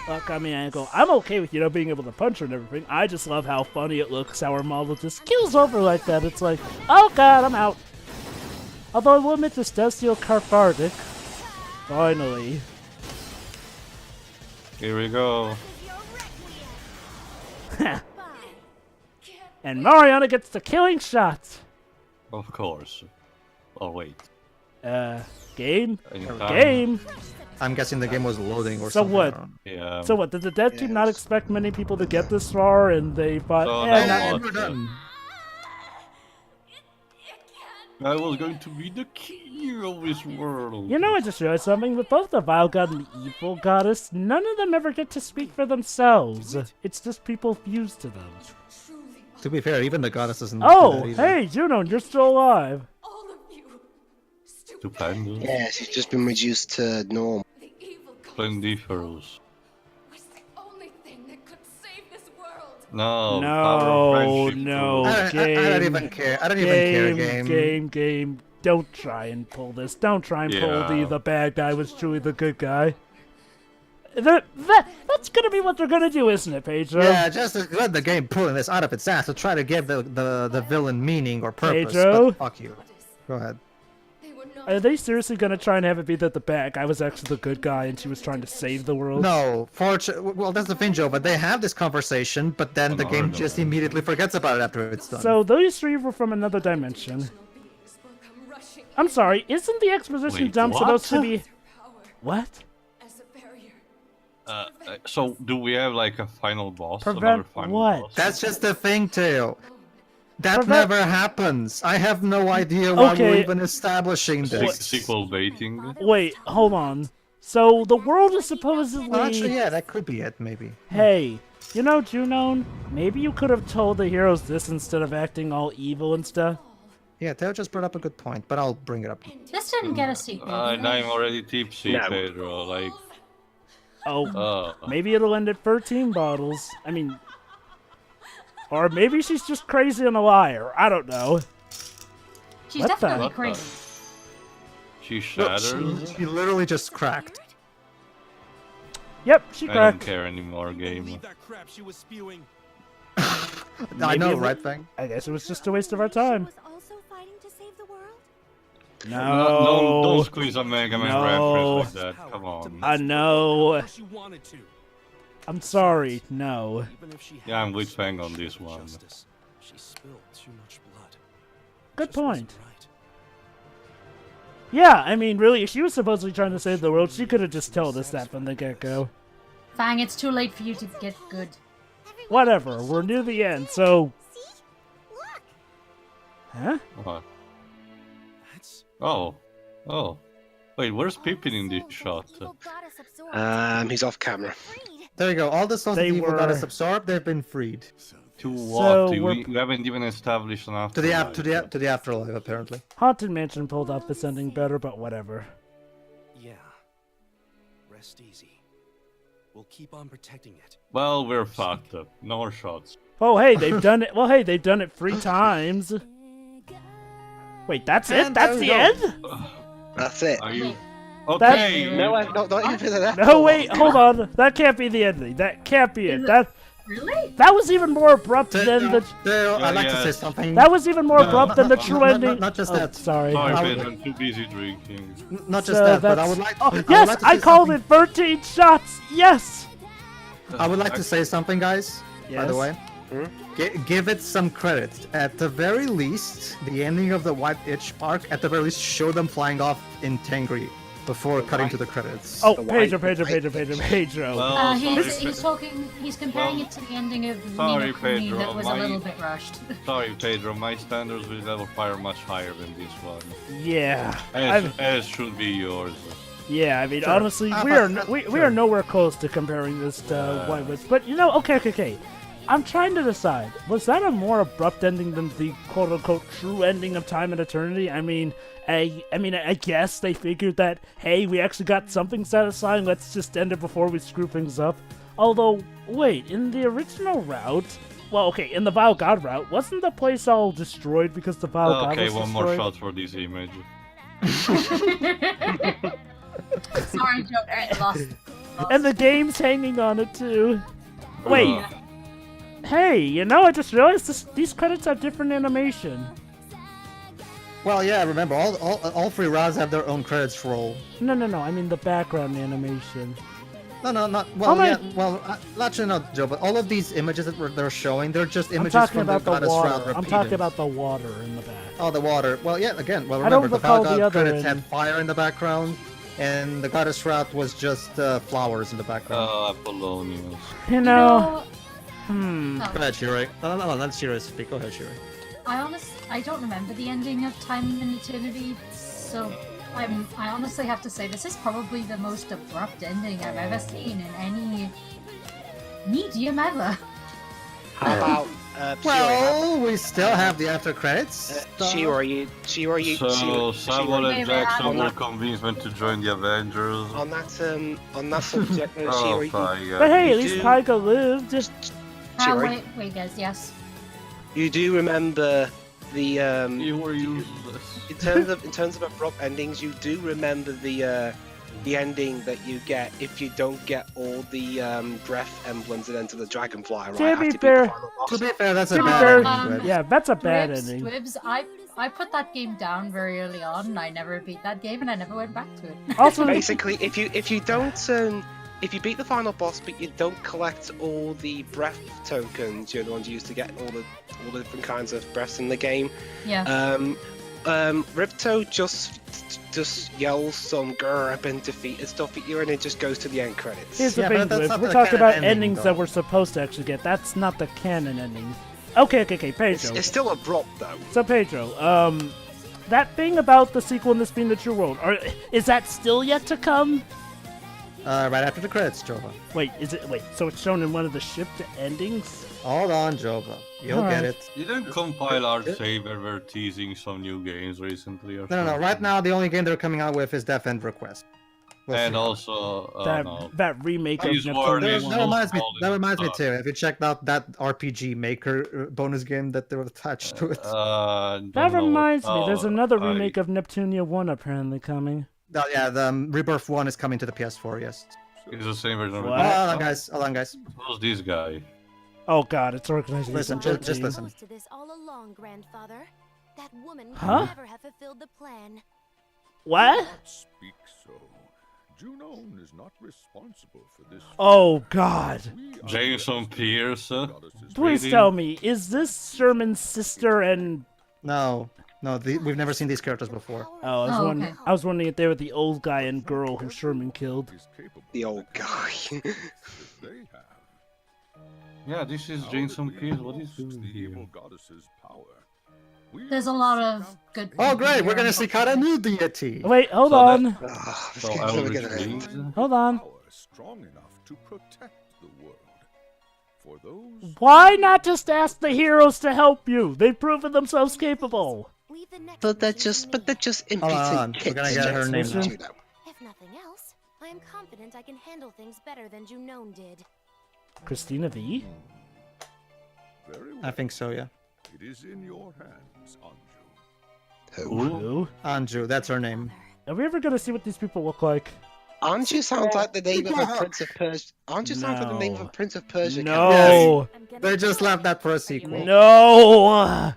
Speaker 1: look, I mean, I'm okay with, being able to punch her and everything. I just love how funny it looks, how her model just kills over like that. It's like, oh god, I'm out. Although I will admit this does feel cathartic. Finally.
Speaker 2: here we go.
Speaker 1: And Mariana gets the killing shot.
Speaker 2: Of course. Oh wait.
Speaker 1: Game?
Speaker 2: Anytime.
Speaker 1: Game?
Speaker 4: I'm guessing the game was loading or
Speaker 1: So
Speaker 4: something.
Speaker 1: what?
Speaker 4: I don't know.
Speaker 2: Yeah.
Speaker 1: So what, did the dev team not
Speaker 3: Yes.
Speaker 1: expect many people to get this far and they thought,
Speaker 2: So
Speaker 1: eh,
Speaker 2: now
Speaker 1: not-
Speaker 2: what? I was going to be the king of this world.
Speaker 1: I just realized something. With both the Vile God and the Evil Goddess, none of them ever get to speak for themselves. It's just people fused to them.
Speaker 4: To be fair, even the goddess doesn't do
Speaker 1: Oh,
Speaker 4: that either.
Speaker 1: hey, Junon, you're still alive.
Speaker 6: All of you.
Speaker 2: Stupendous.
Speaker 3: Yeah, she's just been reduced to norm.
Speaker 6: The evil god
Speaker 2: Splendiferous.
Speaker 6: was the only thing that could save this world.
Speaker 2: No. the power of
Speaker 1: No,
Speaker 2: friendship
Speaker 1: no.
Speaker 2: too.
Speaker 4: I don't even care. I don't even care, game.
Speaker 1: Don't try and pull this. Don't try and pull
Speaker 2: Yeah.
Speaker 1: the bad guy was truly the good guy. That's gonna be what they're gonna do, isn't it, Pedro?
Speaker 4: Yeah, just let the game pulling this out of its ass to try to give the villain meaning or purpose.
Speaker 1: Pedro?
Speaker 4: But fuck you. Go ahead.
Speaker 6: They were not
Speaker 1: Are they seriously gonna try and have it be that the bad guy was actually the good guy and she was trying to save the world?
Speaker 4: No, well, that's the thing, Joe. But they have this conversation, but then the game just immediately forgets about it after it's done.
Speaker 1: So those three were from another dimension.
Speaker 6: beings will come rushing
Speaker 1: I'm sorry, isn't the exposition
Speaker 2: Wait,
Speaker 1: dump
Speaker 2: what?
Speaker 1: supposed to be...
Speaker 6: power
Speaker 1: What?
Speaker 6: as a barrier.
Speaker 2: So do we have like a final boss?
Speaker 1: Prevent
Speaker 2: Another final
Speaker 1: what?
Speaker 2: boss?
Speaker 4: That's just the thing, Teo. That
Speaker 1: Prevent-
Speaker 4: never happens. I have no idea why we're
Speaker 1: Okay.
Speaker 4: even establishing this.
Speaker 2: Sequel baiting.
Speaker 1: Wait, hold on. So the world is supposedly...
Speaker 4: Well, actually, yeah, that could be it, maybe.
Speaker 1: Hey, Junon, maybe you could have told the heroes this instead of acting all evil and stuff.
Speaker 4: Yeah, Teo just brought up a good point, but I'll bring it up.
Speaker 5: This didn't get a sequel.
Speaker 2: And I'm already tipsy,
Speaker 3: No.
Speaker 2: Pedro. Like,
Speaker 1: Oh, maybe it'll end at 13 bottles. I mean... Or maybe she's just crazy and a liar. I don't know.
Speaker 5: She's
Speaker 1: What the-
Speaker 5: definitely
Speaker 2: What the-
Speaker 5: crazy.
Speaker 2: she
Speaker 4: Look,
Speaker 2: shattered.
Speaker 4: she literally just cracked.
Speaker 1: Yep, she
Speaker 2: I don't
Speaker 1: cracked.
Speaker 2: care anymore, game.
Speaker 7: Believe that crap she was spewing.
Speaker 4: I know,
Speaker 1: it
Speaker 4: right, Thing?
Speaker 1: I guess it was just a waste of our time.
Speaker 6: Was also fighting to save the world.
Speaker 2: No, don't squeeze a Mega Man
Speaker 1: No.
Speaker 2: reference like that. Come on.
Speaker 1: I know.
Speaker 7: She wanted to.
Speaker 1: I'm sorry, no.
Speaker 7: Even if she
Speaker 2: Yeah, I'm
Speaker 7: had
Speaker 2: with
Speaker 7: to
Speaker 2: Fang on
Speaker 7: seek
Speaker 2: this one.
Speaker 7: justice, she spilled too much blood.
Speaker 1: Good
Speaker 7: Just wasn't
Speaker 1: point.
Speaker 7: right.
Speaker 1: Yeah, I mean, really, if she was supposedly trying to save the world, she could have just told us that from the get-go.
Speaker 5: Fang, it's too late for you to get good.
Speaker 1: Whatever, we're near the end, so... Huh?
Speaker 2: What?
Speaker 7: That's
Speaker 2: Oh. Wait, where's Pippin in this shot?
Speaker 3: He's off camera.
Speaker 4: There you go. All the souls
Speaker 1: They
Speaker 4: the evil
Speaker 1: were-
Speaker 4: goddess absorbed, they've been freed.
Speaker 2: To what?
Speaker 1: we're-
Speaker 2: We haven't even established an
Speaker 4: To the
Speaker 2: afterlife.
Speaker 4: to the afterlife, apparently.
Speaker 1: Haunted Mansion pulled off this ending better, but whatever.
Speaker 7: yeah. Rest easy. We'll keep on protecting it.
Speaker 2: Well, we're fucked up. No more shots.
Speaker 1: Oh, hey, they've done it. Well, hey, they've done it 3 times. Wait, that's it?
Speaker 4: And
Speaker 1: That's
Speaker 4: there
Speaker 1: the
Speaker 4: we
Speaker 1: end?
Speaker 3: That's it.
Speaker 2: Are you
Speaker 1: That-
Speaker 2: okay?
Speaker 3: No, not even for that.
Speaker 1: No, wait, hold on. That can't be the ending. That can't be it.
Speaker 5: Really?
Speaker 1: That was even more abrupt than the...
Speaker 4: I'd like
Speaker 2: yeah.
Speaker 4: to say something.
Speaker 1: That was even more abrupt than the true ending.
Speaker 4: Not just
Speaker 1: Oh,
Speaker 4: that.
Speaker 1: sorry.
Speaker 2: Sorry,
Speaker 4: I
Speaker 2: Pedro,
Speaker 4: would-
Speaker 2: I'm too busy drinking.
Speaker 4: Not just
Speaker 1: So
Speaker 4: that, but I
Speaker 1: that's-
Speaker 4: would like.
Speaker 1: Oh,
Speaker 4: I would
Speaker 1: yes,
Speaker 4: like to
Speaker 1: I
Speaker 4: say
Speaker 1: called
Speaker 4: something.
Speaker 1: it 13 shots. Yes.
Speaker 4: I would like to say something, guys. By the
Speaker 1: Yes?
Speaker 4: way, give it some credit. At the very least, the ending of the White Itch arc. At the very least, show them flying off in Tangri before cutting to the credits.
Speaker 1: Oh,
Speaker 3: The
Speaker 1: Pedro.
Speaker 3: white-
Speaker 2: Well,
Speaker 5: He's comparing it to the ending of
Speaker 2: Sorry,
Speaker 5: Nino Kuni
Speaker 2: Pedro,
Speaker 5: that was a
Speaker 2: my-
Speaker 5: little bit rushed.
Speaker 2: sorry, Pedro. My standards with level 5 are much higher than this one.
Speaker 1: Yeah.
Speaker 2: As should be yours.
Speaker 1: Yeah, I mean,
Speaker 4: Sure.
Speaker 1: honestly, we are nowhere close to comparing this to White Witch. But you know, okay. I'm trying to decide. Was that a more abrupt ending than the quote-unquote true ending of Time and Eternity? I mean, I guess they figured that, hey, we actually got something satisfying. Let's just end it before we screw things up. Although, wait, in the original route, well, okay, in the Vile God route, wasn't the place all destroyed because the Vile God was
Speaker 2: Okay,
Speaker 1: destroyed?
Speaker 2: one more shot for this image.
Speaker 5: Sorry, Joe. Alright, lost.
Speaker 1: And the game's hanging on it too. Wait. Hey, you know, I just realized these credits have different animation.
Speaker 4: Well, yeah, remember, all three rounds have their own credits roll.
Speaker 1: No, I mean the background animation.
Speaker 4: No, not, well,
Speaker 1: my-
Speaker 4: yeah, well, actually not, Joe, but all of these images that they're showing, they're just
Speaker 1: I'm
Speaker 4: images
Speaker 1: talking
Speaker 4: from the
Speaker 1: about the
Speaker 4: Goddess route
Speaker 1: water. I'm
Speaker 4: repeated.
Speaker 1: talking about the water in the back.
Speaker 4: Oh, the water. Well, yeah, again, well,
Speaker 1: I don't
Speaker 4: remember, the
Speaker 1: recall
Speaker 4: Val
Speaker 1: the
Speaker 4: God
Speaker 1: other
Speaker 4: credits
Speaker 1: in-
Speaker 4: had fire in the background, and the Goddess route was just flowers in the background.
Speaker 2: Apollonius.
Speaker 1: You know, hmm.
Speaker 4: Go ahead, Shirai. No, let Shirai speak. Go ahead, Shirai.
Speaker 5: I don't remember the ending of Time and Eternity, so I honestly have to say this is probably the most abrupt ending I've ever seen in any medium ever.
Speaker 3: How about
Speaker 4: Well, we still have the after credits.
Speaker 3: Shiora, you
Speaker 2: So someone
Speaker 5: Shiori.
Speaker 2: at Jackson
Speaker 3: On
Speaker 2: will
Speaker 3: that-
Speaker 2: convince me to join the Avengers.
Speaker 3: on that subject,
Speaker 2: Oh
Speaker 3: Shiora,
Speaker 2: my god.
Speaker 1: But hey, at
Speaker 3: You
Speaker 1: least
Speaker 3: do-
Speaker 1: Paiga lived.
Speaker 3: Shiori,
Speaker 5: Wait, guys, yes.
Speaker 3: you do remember the
Speaker 2: You were useless.
Speaker 3: in terms of abrupt endings, you do remember the ending that you get if you don't get all the breath emblems and enter the dragonfly, right?
Speaker 1: To
Speaker 3: After
Speaker 1: be
Speaker 3: you beat the
Speaker 1: fair-
Speaker 3: final boss.
Speaker 4: To be fair, that's a
Speaker 1: To be
Speaker 4: bad
Speaker 1: fair,
Speaker 4: ending. but-
Speaker 1: yeah, that's a bad ending.
Speaker 5: Squibs, I put that game down very early on, and I never beat that game, and I never went back to it.
Speaker 1: Also,
Speaker 3: Basically, if you don't if you beat the final boss but you don't collect all the breath tokens, the ones you use to get all the different kinds of breaths in the game,
Speaker 5: Yeah.
Speaker 3: Ripto just yells some grr, I've been defeated stuff at you, and it just goes to the end credits.
Speaker 1: here's the
Speaker 4: Yeah,
Speaker 1: thing,
Speaker 4: but that's
Speaker 1: Liv.
Speaker 4: not
Speaker 1: We're
Speaker 4: the
Speaker 1: talking
Speaker 4: canon
Speaker 1: about
Speaker 4: ending,
Speaker 1: endings
Speaker 4: though.
Speaker 1: that we're supposed to actually get. That's not the canon ending. Okay, Pedro.
Speaker 3: It's still abrupt though.
Speaker 1: So Pedro, that thing about the sequel in this being the true world, is that still yet to come?
Speaker 4: Right after the credits, Jova.
Speaker 1: Wait, so it's shown in one of the shipped endings?
Speaker 4: Hold on, Jova. You'll
Speaker 1: Alright.
Speaker 4: get it.
Speaker 2: Didn't Compile Art say they were teasing some new games recently or
Speaker 4: No.
Speaker 2: something?
Speaker 4: Right now, the only game they're coming out with is Death End Request. We'll
Speaker 2: And
Speaker 4: see.
Speaker 2: also,
Speaker 1: That remake of
Speaker 2: He's worried.
Speaker 1: Neptune
Speaker 2: There's
Speaker 1: one.
Speaker 4: That reminds me too. Have you checked out that RPG Maker bonus game that they were attached to it?
Speaker 1: That reminds me, there's another remake of Neptunia 1 apparently coming.
Speaker 4: Oh, yeah, the Rebirth 1 is coming to the PS4, yes.
Speaker 2: It's the same version of
Speaker 1: What?
Speaker 2: it.
Speaker 4: Hold on, guys.
Speaker 2: Who's this guy?
Speaker 1: Oh god, it's Organization
Speaker 4: Listen,
Speaker 1: 13.
Speaker 4: just listen.
Speaker 6: To this all along, grandfather. That woman
Speaker 1: Huh?
Speaker 6: could never have fulfilled the plan.
Speaker 1: What?
Speaker 9: Speak so. Junon is not responsible for this.
Speaker 1: Oh god.
Speaker 9: We are
Speaker 2: Jameson Pierce.
Speaker 9: goddesses.
Speaker 1: Please
Speaker 2: Really?
Speaker 1: tell me, is this Sherman's sister and...
Speaker 4: No, we've never seen these characters before.
Speaker 1: Oh,
Speaker 5: Oh, okay.
Speaker 1: I was wondering if they were the old guy and girl who Sherman killed.
Speaker 9: Is capable
Speaker 3: The old guy.
Speaker 9: that they have.
Speaker 2: Yeah, this is
Speaker 9: Our
Speaker 2: Jameson
Speaker 9: belief
Speaker 2: Pierce. What is
Speaker 9: bolsters
Speaker 2: doing
Speaker 9: the
Speaker 2: here?
Speaker 9: evil goddess's power. We
Speaker 5: There's a
Speaker 9: must
Speaker 5: lot
Speaker 9: seek
Speaker 5: of
Speaker 9: out
Speaker 5: good.
Speaker 4: Oh,
Speaker 5: people
Speaker 4: great! We're
Speaker 5: here.
Speaker 4: gonna seek out a new deity.
Speaker 1: Wait, hold
Speaker 2: So
Speaker 1: on.
Speaker 2: that-
Speaker 3: This
Speaker 2: So
Speaker 3: game's never
Speaker 2: Eldritch
Speaker 3: gonna end.
Speaker 2: Beings?
Speaker 1: Hold on.
Speaker 9: power strong enough to protect the world. For those
Speaker 1: Why not just ask the heroes to help you? They've proven themselves capable.
Speaker 6: Leave the next
Speaker 3: But they're
Speaker 6: person
Speaker 3: just
Speaker 6: in
Speaker 3: impotent
Speaker 4: Hold on,
Speaker 3: kids.
Speaker 4: we're gonna get her
Speaker 3: Jackson,
Speaker 4: name
Speaker 3: don't
Speaker 1: now.
Speaker 3: you know?
Speaker 6: If nothing else, I am confident I can handle things better than Junon did.
Speaker 1: Christina V?
Speaker 9: very
Speaker 4: I
Speaker 9: well.
Speaker 4: think so, yeah.
Speaker 9: It is in your hands, Anju.
Speaker 1: Who?
Speaker 4: Anju, that's her name.
Speaker 1: Are we ever gonna see what these people look like?
Speaker 3: Anju sounds like the name of a Prince of Persia. Anju sounds like the name of a
Speaker 1: No.
Speaker 3: Prince of Persia.
Speaker 1: No.
Speaker 4: They just left that for a sequel.
Speaker 1: No!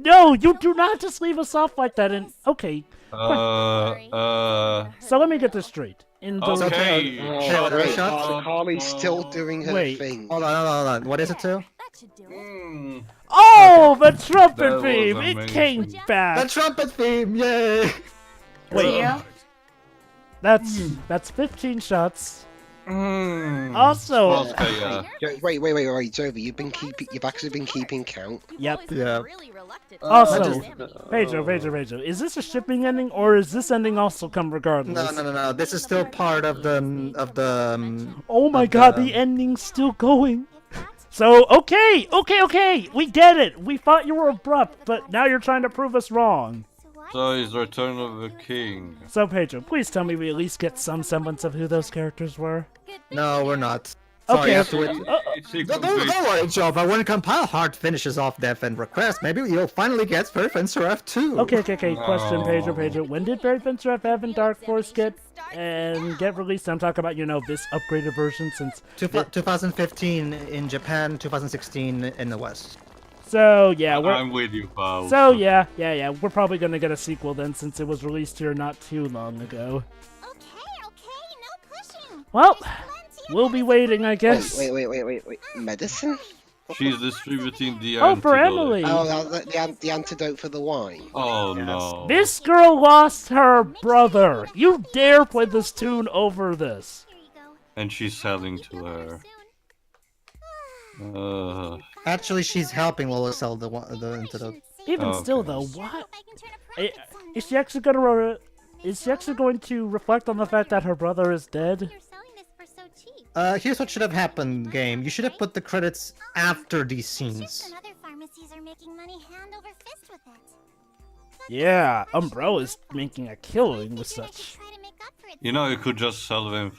Speaker 1: No, you do not just leave us off like that and... Okay, so let me get this straight. In the...
Speaker 2: Okay.
Speaker 3: Oh,
Speaker 4: Taylor,
Speaker 3: wait,
Speaker 4: shot?
Speaker 3: Harley's still doing her
Speaker 1: Wait.
Speaker 3: thing.
Speaker 4: Hold on. What is it too?
Speaker 6: That should do it.
Speaker 2: Hmm.
Speaker 1: Oh, the trumpet
Speaker 2: That was
Speaker 1: theme! It
Speaker 2: amazing.
Speaker 1: came
Speaker 4: The
Speaker 1: back!
Speaker 4: trumpet theme, yay!
Speaker 1: Wait,
Speaker 5: Yeah.
Speaker 1: that's 15 shots. Also,
Speaker 2: Okay, yeah.
Speaker 3: Wait, Jovi, you've actually been keeping count.
Speaker 1: yep.
Speaker 4: Yeah.
Speaker 1: Also, Pedro, is this a shipping ending, or is this ending also come regardless?
Speaker 4: No. This is still part of the.
Speaker 1: Oh my
Speaker 4: of
Speaker 1: god, the ending's still going. So, okay, we get it. We thought you were abrupt, but now you're trying to prove us wrong.
Speaker 2: So is Return of the King.
Speaker 1: So, Pedro, please tell me we at least get some semblance of who those characters were.
Speaker 4: No, we're not. Sorry,
Speaker 1: Okay,
Speaker 4: I have to wait.
Speaker 2: It's a
Speaker 4: Don't
Speaker 2: complete-
Speaker 4: worry, Joe, but when Compile Heart finishes off Death and Request, maybe you'll finally get Fairy Fencer F2.
Speaker 1: Okay. Question,
Speaker 2: No.
Speaker 1: Pedro. When did Fairy Fencer F and Dark Force get released? I'm talking about, this upgraded version since.
Speaker 4: 2015 in Japan, 2016 in the West.
Speaker 1: So yeah,
Speaker 2: I'm with you, pal.
Speaker 1: So yeah. We're probably gonna get a sequel then, since it was released here not too long ago.
Speaker 6: Okay, no pushing.
Speaker 1: Well, we'll be waiting, I guess.
Speaker 3: Wait. Medicine?
Speaker 2: She's distributing the
Speaker 1: Oh, for
Speaker 2: antidote.
Speaker 1: Emily.
Speaker 3: Oh, the antidote for the wine.
Speaker 2: Oh no.
Speaker 1: This girl lost her brother. You dare play this tune over this?
Speaker 6: Here you go.
Speaker 2: And she's selling to her.
Speaker 4: Actually, she's helping Lola sell the antidote.
Speaker 1: Even
Speaker 2: Okay.
Speaker 1: still, though, what? Is she actually going to reflect on the fact that her brother is dead?
Speaker 6: You're selling this for so cheap.
Speaker 4: Here's what should have happened, game. You should have put the credits after these scenes.
Speaker 6: Other pharmacies are making money hand over fist with it.
Speaker 1: Yeah, Umbrella's making a killing with such.
Speaker 6: Try to make up for it.
Speaker 2: You know, you could just sell them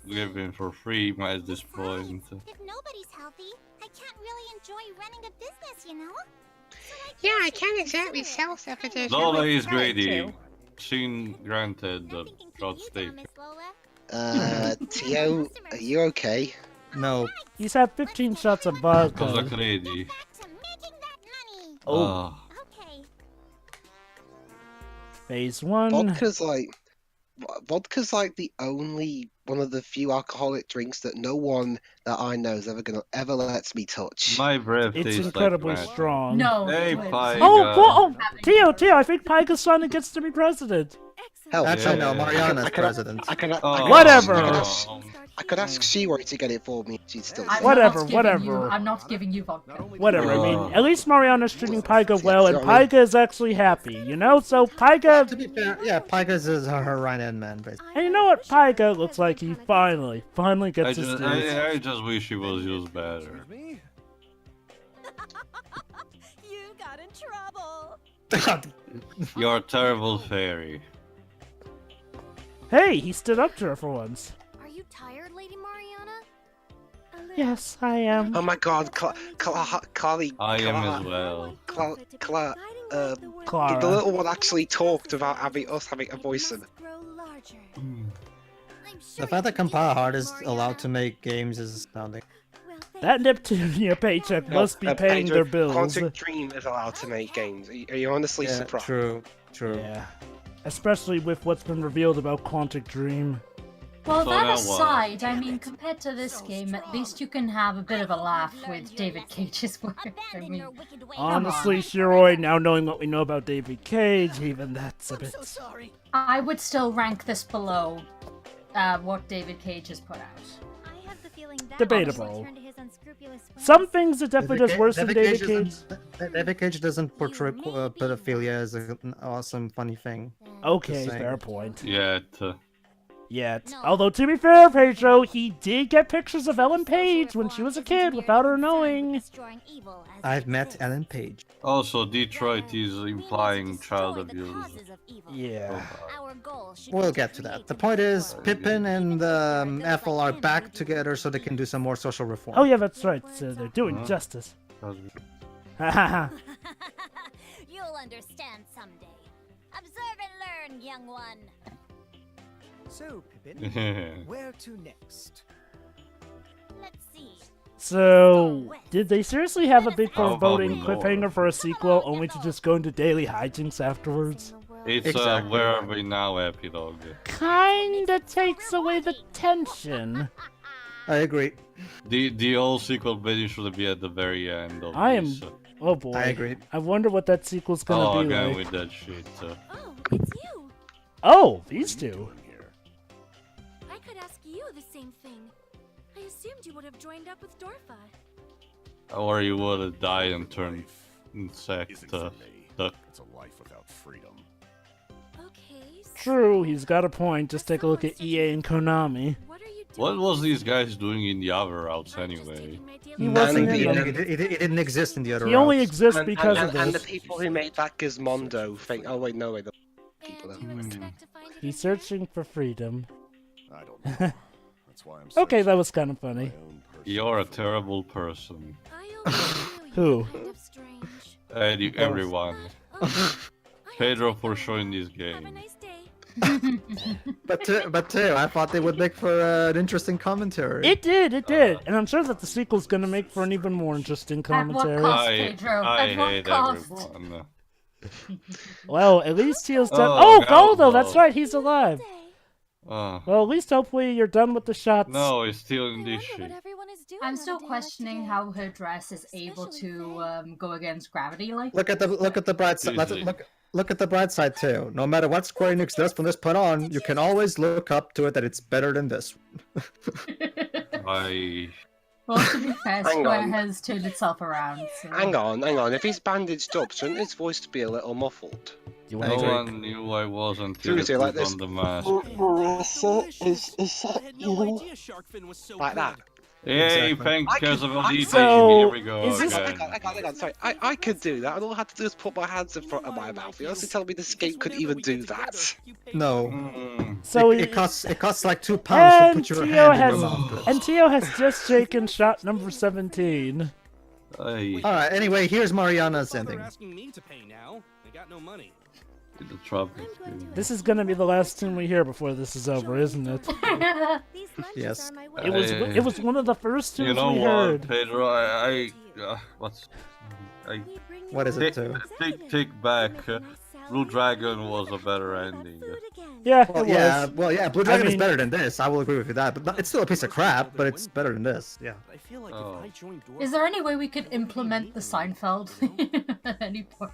Speaker 2: give them for free at this point.
Speaker 6: If nobody's healthy, I can't really enjoy running a business, you know?
Speaker 3: Yeah, I can't exactly sell stuff at this.
Speaker 2: Lola is greedy. Scene granted, God's sake.
Speaker 3: Tio, are you okay?
Speaker 4: No.
Speaker 1: He's had 15 shots of
Speaker 2: Cause
Speaker 1: vodka.
Speaker 2: like lady.
Speaker 6: Back to making that money.
Speaker 1: Oh,
Speaker 6: Okay.
Speaker 1: phase 1.
Speaker 3: Vodka's like the only one of the few alcoholic drinks that no one that I know is ever lets me touch.
Speaker 2: My breath
Speaker 1: It's
Speaker 2: tastes
Speaker 1: incredibly
Speaker 2: like magic.
Speaker 1: strong.
Speaker 5: No.
Speaker 2: Hey,
Speaker 5: wait.
Speaker 2: Pike.
Speaker 1: Oh, Tio, I think Pika's son gets to be president.
Speaker 3: Hell,
Speaker 4: Actually, no.
Speaker 2: Yeah.
Speaker 4: Mariana's
Speaker 3: I could-
Speaker 4: president.
Speaker 1: Whatever.
Speaker 3: I could ask Shiwari to get it for me. She'd still say.
Speaker 5: I'm not giving you vodka.
Speaker 1: Whatever, I
Speaker 2: Oh.
Speaker 1: mean, at least Mariana's treating Pika well, and Pika is actually happy, So Pika...
Speaker 4: To be fair, yeah, Pyga's is her right-hand man, basically.
Speaker 1: And you know what Pika looks like? He finally gets his dues.
Speaker 2: I just wish he was used better.
Speaker 6: You got in trouble.
Speaker 2: You're a terrible fairy.
Speaker 1: Hey, he stood up to her for once.
Speaker 6: Are you tired, Lady Mariana? A little.
Speaker 1: Yes, I am.
Speaker 3: Oh my God, Carly.
Speaker 2: I am as well.
Speaker 1: Clara.
Speaker 3: The little one actually talked about us having a voice in it.
Speaker 4: The fact that Compile Heart is allowed to make games is astounding.
Speaker 1: That Neptunia paycheck must be paying their bills.
Speaker 3: Quantic Dream is allowed to make games. Are you honestly
Speaker 4: Yeah,
Speaker 3: surprised?
Speaker 4: true.
Speaker 1: Yeah. Especially with what's been revealed about Quantic Dream.
Speaker 5: Well,
Speaker 2: So
Speaker 5: that
Speaker 2: now
Speaker 5: aside, I mean, compared to this game, at least you can have a bit of a laugh with David Cage's work. I mean,
Speaker 1: Honestly, Shiroi, now knowing what we know about David Cage, even that's a bit...
Speaker 5: I would still rank this below what David Cage has put out.
Speaker 6: I have the feeling that
Speaker 1: Debatable.
Speaker 6: will turn to his unscrupulous ways.
Speaker 1: Some things it definitely does worse than David Cage.
Speaker 4: David Cage doesn't portray pedophilia as an awesome, funny thing.
Speaker 1: Okay,
Speaker 4: Just saying.
Speaker 1: fair point.
Speaker 2: Yet.
Speaker 1: Yet. Although, to be fair, Pedro, he did get pictures of Ellen Page when she was a kid without her knowing.
Speaker 6: Destroying evil as
Speaker 4: I've
Speaker 6: it
Speaker 4: met
Speaker 6: is.
Speaker 4: Ellen Page.
Speaker 2: Also, Detroit is implying child
Speaker 6: Destroy the
Speaker 2: abuse.
Speaker 6: causes of evil.
Speaker 1: Yeah.
Speaker 6: Our goal should
Speaker 4: We'll
Speaker 6: be
Speaker 4: get to that. The point is, Pippin and Ethel are back together so they can do some more social reform.
Speaker 1: Oh, yeah, that's right. So they're doing justice. Hahaha.
Speaker 6: You'll understand someday. Observe and learn, young one.
Speaker 10: So, Pippin, where to next?
Speaker 6: Let's see.
Speaker 1: So, did they seriously have a big
Speaker 2: How about
Speaker 1: foreboding
Speaker 2: more?
Speaker 1: cliffhanger for a sequel, only to just go into daily hijinks afterwards?
Speaker 2: It's
Speaker 4: Exactly.
Speaker 2: Where Are We Now epilogue.
Speaker 1: Kinda takes away the tension.
Speaker 4: I agree.
Speaker 2: The old sequel maybe should be at the very end of
Speaker 1: I am-
Speaker 2: this.
Speaker 1: Oh boy.
Speaker 4: I agree.
Speaker 1: I wonder what that sequel's gonna
Speaker 2: Oh,
Speaker 1: be
Speaker 2: again
Speaker 1: like.
Speaker 2: with that shit.
Speaker 6: Oh, it's you.
Speaker 1: Oh, these two.
Speaker 6: I could ask you the same thing. assumed you would have joined up with Dorfa.
Speaker 2: Or you would die and turn insect
Speaker 8: Isn't for me.
Speaker 2: duck.
Speaker 8: It's a life without freedom.
Speaker 6: Okay.
Speaker 1: True, he's got a point. Just take a look at EA and Konami.
Speaker 6: What are you doing?
Speaker 2: What was these guys doing in the other routes
Speaker 6: I'm just
Speaker 2: anyway?
Speaker 6: taking my daily
Speaker 1: He
Speaker 6: walks.
Speaker 1: wasn't
Speaker 3: And
Speaker 1: in
Speaker 3: the-
Speaker 1: them.
Speaker 4: It didn't exist in the other
Speaker 1: He only
Speaker 4: routes.
Speaker 1: exists because of
Speaker 3: and the
Speaker 1: this.
Speaker 3: people who made that Gizmondo think, oh wait, no, wait, the people
Speaker 6: And you
Speaker 3: that-
Speaker 6: expect to find it
Speaker 1: He's
Speaker 6: in there?
Speaker 1: searching for freedom.
Speaker 8: I don't know. That's why I'm
Speaker 1: Okay,
Speaker 8: searching
Speaker 1: that was kind of
Speaker 8: for my
Speaker 1: funny.
Speaker 8: own personal
Speaker 2: You're a
Speaker 8: freedom.
Speaker 2: terrible person.
Speaker 6: I always knew you
Speaker 1: Who?
Speaker 6: were kind of strange.
Speaker 2: Everyone.
Speaker 6: Oh, I
Speaker 2: Pedro
Speaker 6: have to
Speaker 2: for
Speaker 6: go.
Speaker 2: showing this
Speaker 6: Have a
Speaker 2: game.
Speaker 6: nice day.
Speaker 4: But Teo, I thought they would make for an interesting commentary.
Speaker 1: It did, and I'm sure that the sequel's gonna make for an even more interesting
Speaker 5: At what
Speaker 1: commentary.
Speaker 5: cost?
Speaker 2: I,
Speaker 5: Pedro,
Speaker 2: I
Speaker 5: at what
Speaker 2: hate
Speaker 5: cost?
Speaker 2: everyone.
Speaker 1: Well, at least Teal's done.
Speaker 2: Oh,
Speaker 1: Oh, Galdo,
Speaker 2: Galdo.
Speaker 1: that's right, he's alive.
Speaker 6: Day.
Speaker 1: Well, at least hopefully you're done with the shots.
Speaker 2: No, it's still
Speaker 6: I
Speaker 2: in
Speaker 6: wonder
Speaker 2: this
Speaker 6: what
Speaker 2: shit.
Speaker 6: everyone is doing
Speaker 5: I'm
Speaker 6: on a
Speaker 5: still
Speaker 6: day like
Speaker 5: questioning
Speaker 6: today.
Speaker 5: how her dress is able
Speaker 6: Especially
Speaker 5: to go against gravity like.
Speaker 4: Look at the bright side.
Speaker 2: Easily.
Speaker 4: Look at the bright side too. No matter what Square Enix does from this point on, you can always look up to it that it's better than this.
Speaker 5: Well, to be fair,
Speaker 3: Hang
Speaker 5: Square
Speaker 3: on.
Speaker 5: has turned itself around. So.
Speaker 3: Hang on. If he's bandaged up, shouldn't his voice be a little muffled?
Speaker 1: You
Speaker 2: No
Speaker 1: want to
Speaker 2: one knew I was until
Speaker 3: Seriously,
Speaker 2: I
Speaker 3: like
Speaker 2: put
Speaker 3: this.
Speaker 2: on the mask.
Speaker 3: Marissa, is
Speaker 7: I
Speaker 3: that
Speaker 7: had no
Speaker 3: you?
Speaker 7: idea Sharkfin was so
Speaker 3: Like that.
Speaker 7: good.
Speaker 2: Yay,
Speaker 4: Exactly.
Speaker 2: thank
Speaker 3: I could-
Speaker 2: Casavaldite.
Speaker 1: So,
Speaker 2: Here we go
Speaker 1: is this-
Speaker 2: again.
Speaker 3: Hang on, sorry. I could do that, and all I had to do is put my hands in front of my mouth. You honestly tell me this game could even do that?
Speaker 4: No,
Speaker 2: Mm.
Speaker 1: So
Speaker 4: it costs like £2 to
Speaker 1: and
Speaker 4: put your
Speaker 1: Teo
Speaker 4: hand in
Speaker 1: has
Speaker 4: your mouth.
Speaker 1: and Teo has just taken shot number 17.
Speaker 2: Hey,
Speaker 4: All right. Anyway, here's Mariana's
Speaker 7: They're
Speaker 4: ending.
Speaker 7: asking me to pay now. They got no money.
Speaker 2: the tropics.
Speaker 1: This is gonna be the last tune we hear before this is over, isn't it?
Speaker 4: Yes.
Speaker 1: It was one of the first tunes
Speaker 2: You know
Speaker 1: we
Speaker 2: what,
Speaker 1: heard.
Speaker 2: Pedro? What's? I
Speaker 4: What is it too?
Speaker 2: take back. Blue Dragon was a better ending.
Speaker 1: Yeah,
Speaker 4: Well,
Speaker 1: it
Speaker 4: yeah,
Speaker 1: was.
Speaker 4: Blue Dragon
Speaker 1: mean-
Speaker 4: is better than this. I will agree with you that, but it's still a piece of crap. But it's better than this. Yeah.
Speaker 7: I feel like
Speaker 2: Oh.
Speaker 7: if I joined Dwarf,
Speaker 5: Is there any way we could implement the Seinfeld at any point?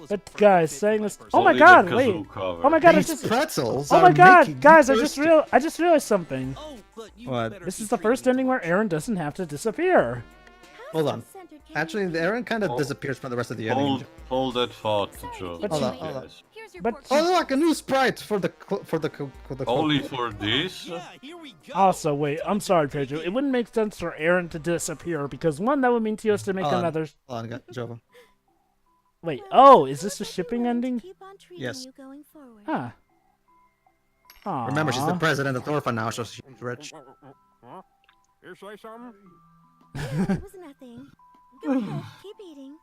Speaker 1: But guys, saying this. Oh my
Speaker 2: Only the
Speaker 1: God!
Speaker 2: kazoo
Speaker 1: Wait.
Speaker 2: cover.
Speaker 1: Oh my God! I
Speaker 4: These
Speaker 1: just.
Speaker 4: pretzels.
Speaker 1: Oh my
Speaker 4: are
Speaker 1: God,
Speaker 4: making
Speaker 1: guys!
Speaker 4: me
Speaker 1: I just realized something.
Speaker 7: oh, but you
Speaker 4: What?
Speaker 7: better
Speaker 1: This is
Speaker 7: keep
Speaker 1: the first
Speaker 7: treating
Speaker 1: ending
Speaker 7: me
Speaker 1: where Aaron doesn't have to disappear.
Speaker 4: Hold on. Actually, the Aaron kind of
Speaker 2: Oh.
Speaker 4: disappears from the rest of the ending.
Speaker 2: Hold that thought, Joe.
Speaker 1: But
Speaker 4: Hold on,
Speaker 1: she-
Speaker 4: hold on.
Speaker 2: Yes.
Speaker 1: But
Speaker 4: Oh, look, a new sprite for the
Speaker 2: Only for this?
Speaker 7: Yeah, here we go.
Speaker 1: also, wait. I'm sorry, Pedro. It wouldn't make sense for Aaron to disappear because one, that would mean Teo has to make
Speaker 4: Hold on.
Speaker 1: another.
Speaker 4: Hold on, Jova.
Speaker 1: Wait. Oh, is this the shipping ending?
Speaker 4: Yes.
Speaker 1: Huh. Aww.
Speaker 4: Remember, she's the president of Dorfa now, so she's rich.
Speaker 7: You say something?
Speaker 6: It was nothing. Go ahead, keep eating.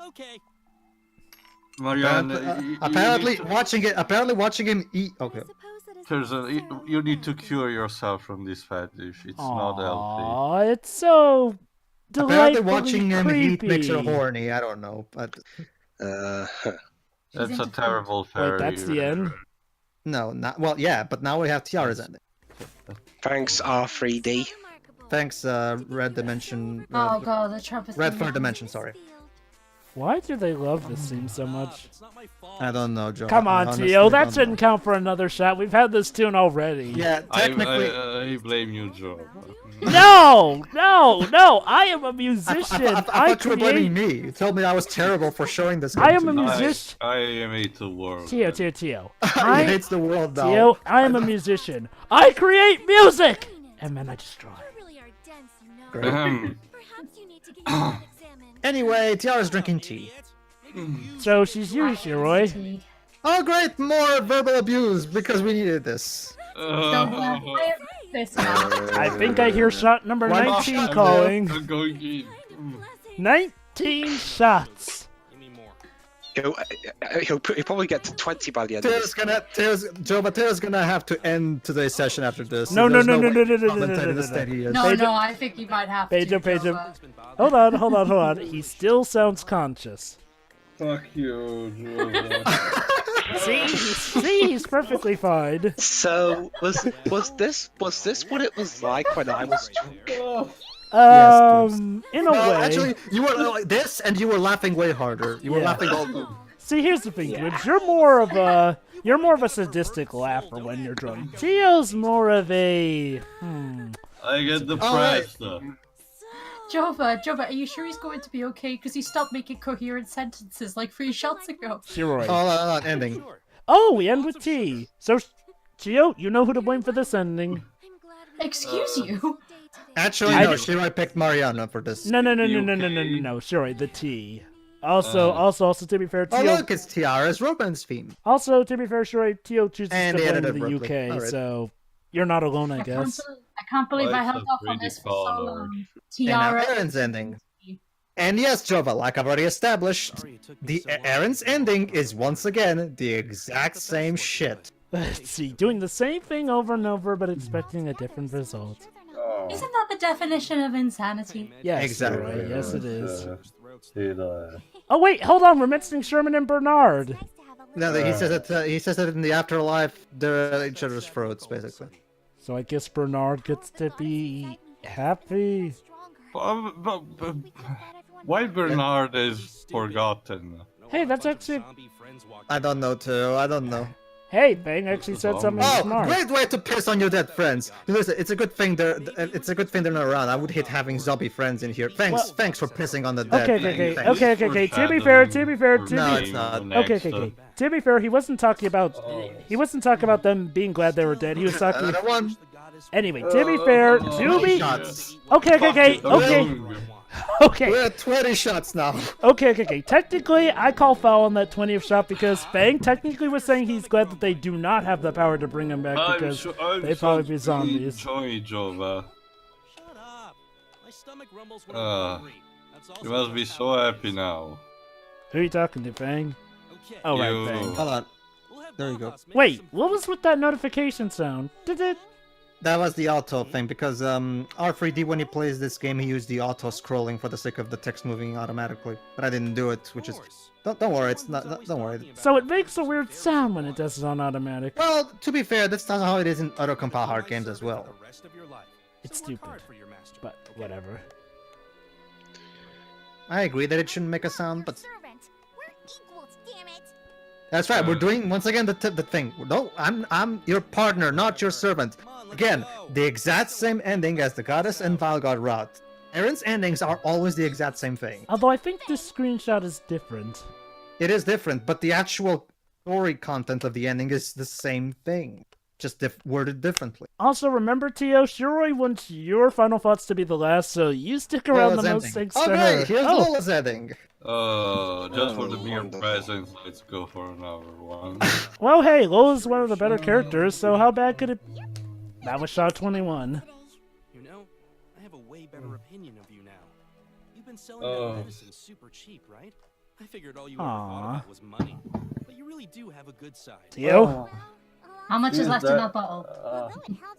Speaker 7: Okay.
Speaker 2: Marianne,
Speaker 4: Apparently, watching him eat. Okay.
Speaker 2: you need to cure yourself from this fetish. It's not healthy.
Speaker 1: Aw, it's so
Speaker 4: Apparently,
Speaker 1: delightfully
Speaker 4: watching him eat makes her
Speaker 1: creepy.
Speaker 4: horny. I don't know, but
Speaker 2: That's a
Speaker 5: into
Speaker 2: terrible fairy.
Speaker 1: Wait, that's the end?
Speaker 4: no, not well. Yeah, but now we have Tiara's ending.
Speaker 3: Thanks, R3D.
Speaker 4: Thanks, Red Dimension.
Speaker 5: Oh God, the Trump is.
Speaker 4: Red Fur Dimension. Sorry.
Speaker 1: Why do they love this scene so much?
Speaker 7: It's not my fault.
Speaker 4: I don't know, Joe.
Speaker 1: Come
Speaker 4: I
Speaker 1: on,
Speaker 4: honestly
Speaker 1: Teo. That
Speaker 4: don't
Speaker 1: shouldn't
Speaker 4: know.
Speaker 1: count for another shot. We've had this tune already.
Speaker 4: Yeah, technically.
Speaker 2: I blame you, Joe.
Speaker 1: No! I am a musician.
Speaker 4: I thought you were blaming
Speaker 1: create.
Speaker 4: me. You told me I was terrible for showing this.
Speaker 1: I
Speaker 4: game
Speaker 1: am
Speaker 4: to
Speaker 1: a
Speaker 4: you.
Speaker 1: musician.
Speaker 2: I hate the world.
Speaker 1: Teo.
Speaker 4: He
Speaker 1: I,
Speaker 4: hates the world now.
Speaker 1: Teo, I am a musician. I create music! And then I destroy.
Speaker 6: You really are dense, you know.
Speaker 4: Great.
Speaker 6: Perhaps you need to get your head examined.
Speaker 4: Anyway, Tiara's drinking tea.
Speaker 1: So she's you, Shiroi.
Speaker 4: Oh, great! More verbal abuse because we needed this.
Speaker 1: I think I hear shot number
Speaker 4: One
Speaker 1: 19
Speaker 4: shot.
Speaker 1: calling.
Speaker 2: I'm going in.
Speaker 1: 19 shots.
Speaker 7: Give me more.
Speaker 3: He'll probably get to 20 by the end of this.
Speaker 4: Teo's gonna have to end today's session after this.
Speaker 1: No,
Speaker 4: There's
Speaker 1: no,
Speaker 4: way
Speaker 1: no, no,
Speaker 4: to commentate
Speaker 1: no,
Speaker 4: in the
Speaker 1: no.
Speaker 4: state he is.
Speaker 5: No,
Speaker 1: Pedro-
Speaker 5: no, I think you might have
Speaker 1: Pedro,
Speaker 5: to.
Speaker 1: Pedro.
Speaker 5: Jova.
Speaker 1: Hold on. He still sounds conscious.
Speaker 2: Fuck you, Joe.
Speaker 1: See, he's perfectly fine.
Speaker 3: So was this what it was like when I was drunk?
Speaker 1: In a
Speaker 4: Well,
Speaker 1: way.
Speaker 4: actually, you were like this, and you were laughing way harder. You were
Speaker 1: Yeah.
Speaker 4: laughing all.
Speaker 1: See, here's the thing, Twibs. You're more of a sadistic laugher when you're drunk. Tio's more of a
Speaker 2: I get depressed.
Speaker 5: Jova, are you sure he's going to be okay? Because he stopped making coherent sentences like 3 shots ago.
Speaker 1: Shiroi.
Speaker 4: Hold on, ending.
Speaker 1: Oh, we end with T. So, Tio, you know who to blame for this ending.
Speaker 5: Excuse you?
Speaker 4: Actually, no, Shiroi picked Mariana for this.
Speaker 1: No, Shiroi, the T. Also, to be fair,
Speaker 4: Oh
Speaker 1: Tio...
Speaker 4: look, it's Tiara's romance theme.
Speaker 1: Also, to be fair, Shiroi, Tio chooses
Speaker 4: And
Speaker 1: to
Speaker 4: they
Speaker 1: blame
Speaker 4: edited
Speaker 1: the
Speaker 4: abruptly.
Speaker 1: UK,
Speaker 4: Alright.
Speaker 1: so you're not alone, I guess.
Speaker 5: I can't believe I
Speaker 2: Well,
Speaker 5: held
Speaker 2: it's
Speaker 5: off
Speaker 2: a
Speaker 5: on this for so
Speaker 2: pretty
Speaker 5: long.
Speaker 4: And now
Speaker 5: Tiara.
Speaker 4: Aaron's ending. And yes, Jova, like I've already established, the Aaron's ending is once again the exact same shit.
Speaker 1: Let's see, doing the same thing over and over, but expecting a different result.
Speaker 5: Isn't that the definition of insanity?
Speaker 1: Yes,
Speaker 4: Exactly.
Speaker 1: Shiroi, yes it is.
Speaker 2: It,
Speaker 1: Oh wait, hold on, we're mentioning Sherman and Bernard.
Speaker 4: No, he says that in the afterlife, they're at each other's throats, basically.
Speaker 1: So I guess Bernard gets to be happy.
Speaker 2: why Bernard is forgotten?
Speaker 1: Hey, that's actually...
Speaker 4: I don't know, too. I don't know.
Speaker 1: Hey, Bang actually said something
Speaker 4: Oh,
Speaker 1: smart.
Speaker 4: great way to piss on your dead friends. Listen, it's a good thing they're not around. I would hate having zombie friends in here. Thanks for pissing on the dead.
Speaker 1: Okay.
Speaker 4: Thanks.
Speaker 1: To be fair.
Speaker 4: No, it's not.
Speaker 1: Okay. To be fair, he wasn't talking about them being glad they were dead. He was talking.
Speaker 4: Another one.
Speaker 1: Anyway, to be fair,
Speaker 4: Shots.
Speaker 1: Okay.
Speaker 4: We're at 20 shots now.
Speaker 1: Okay. Technically, I call foul on that 20th shot because Fang technically was saying he's glad that they do not have the power to bring him back because they'd probably be zombies.
Speaker 2: Enjoy, Jova.
Speaker 7: Shut up. My stomach rumbles when I'm hungry. That's also
Speaker 2: You must be so happy now.
Speaker 1: Who are you talking to, Fang?
Speaker 7: Okay.
Speaker 1: Oh, right,
Speaker 2: You.
Speaker 1: Fang.
Speaker 4: Hold on.
Speaker 7: We'll have
Speaker 4: There you go.
Speaker 7: Boss make
Speaker 1: Wait,
Speaker 7: some
Speaker 1: what was with that notification sound? Did it?
Speaker 4: That was the auto thing because R3D when he plays this game he used the auto scrolling for the sake of the text moving automatically, but I didn't do it, which is don't worry, it's not don't worry.
Speaker 1: So it makes a weird sound when it does it on automatic.
Speaker 4: Well, to be fair, that's not how it is in auto compile hard games as well.
Speaker 7: the rest of your life.
Speaker 1: It's
Speaker 7: So work
Speaker 1: stupid,
Speaker 7: hard for your master,
Speaker 1: but
Speaker 7: okay?
Speaker 1: whatever.
Speaker 4: I agree that it shouldn't make a sound, but
Speaker 6: Servant. We're equals, damn it.
Speaker 4: that's right. We're doing once again the thing. No, I'm your partner, not your servant. Again, the exact same ending as the Goddess and Valgod route. Aaron's endings are always the exact same thing.
Speaker 1: Although I think this screenshot is different.
Speaker 4: It is different, but the actual story content of the ending is the same thing, just worded differently.
Speaker 1: Also, remember, Tio, Shiroi wants your final thoughts to be the last, so you stick around the most thanks to her.
Speaker 4: Okay, here's Lola's ending.
Speaker 2: Just for the mere presence, let's go for another one.
Speaker 1: Well, hey, Lola's one of the better characters, so how bad could it... That was shot 21.
Speaker 7: You know, I have a way better opinion of you now. You've been selling that medicine super cheap, right? I figured all you ever thought about was money. But you really do have a good side.
Speaker 1: Tio?
Speaker 5: How much is left in that bottle?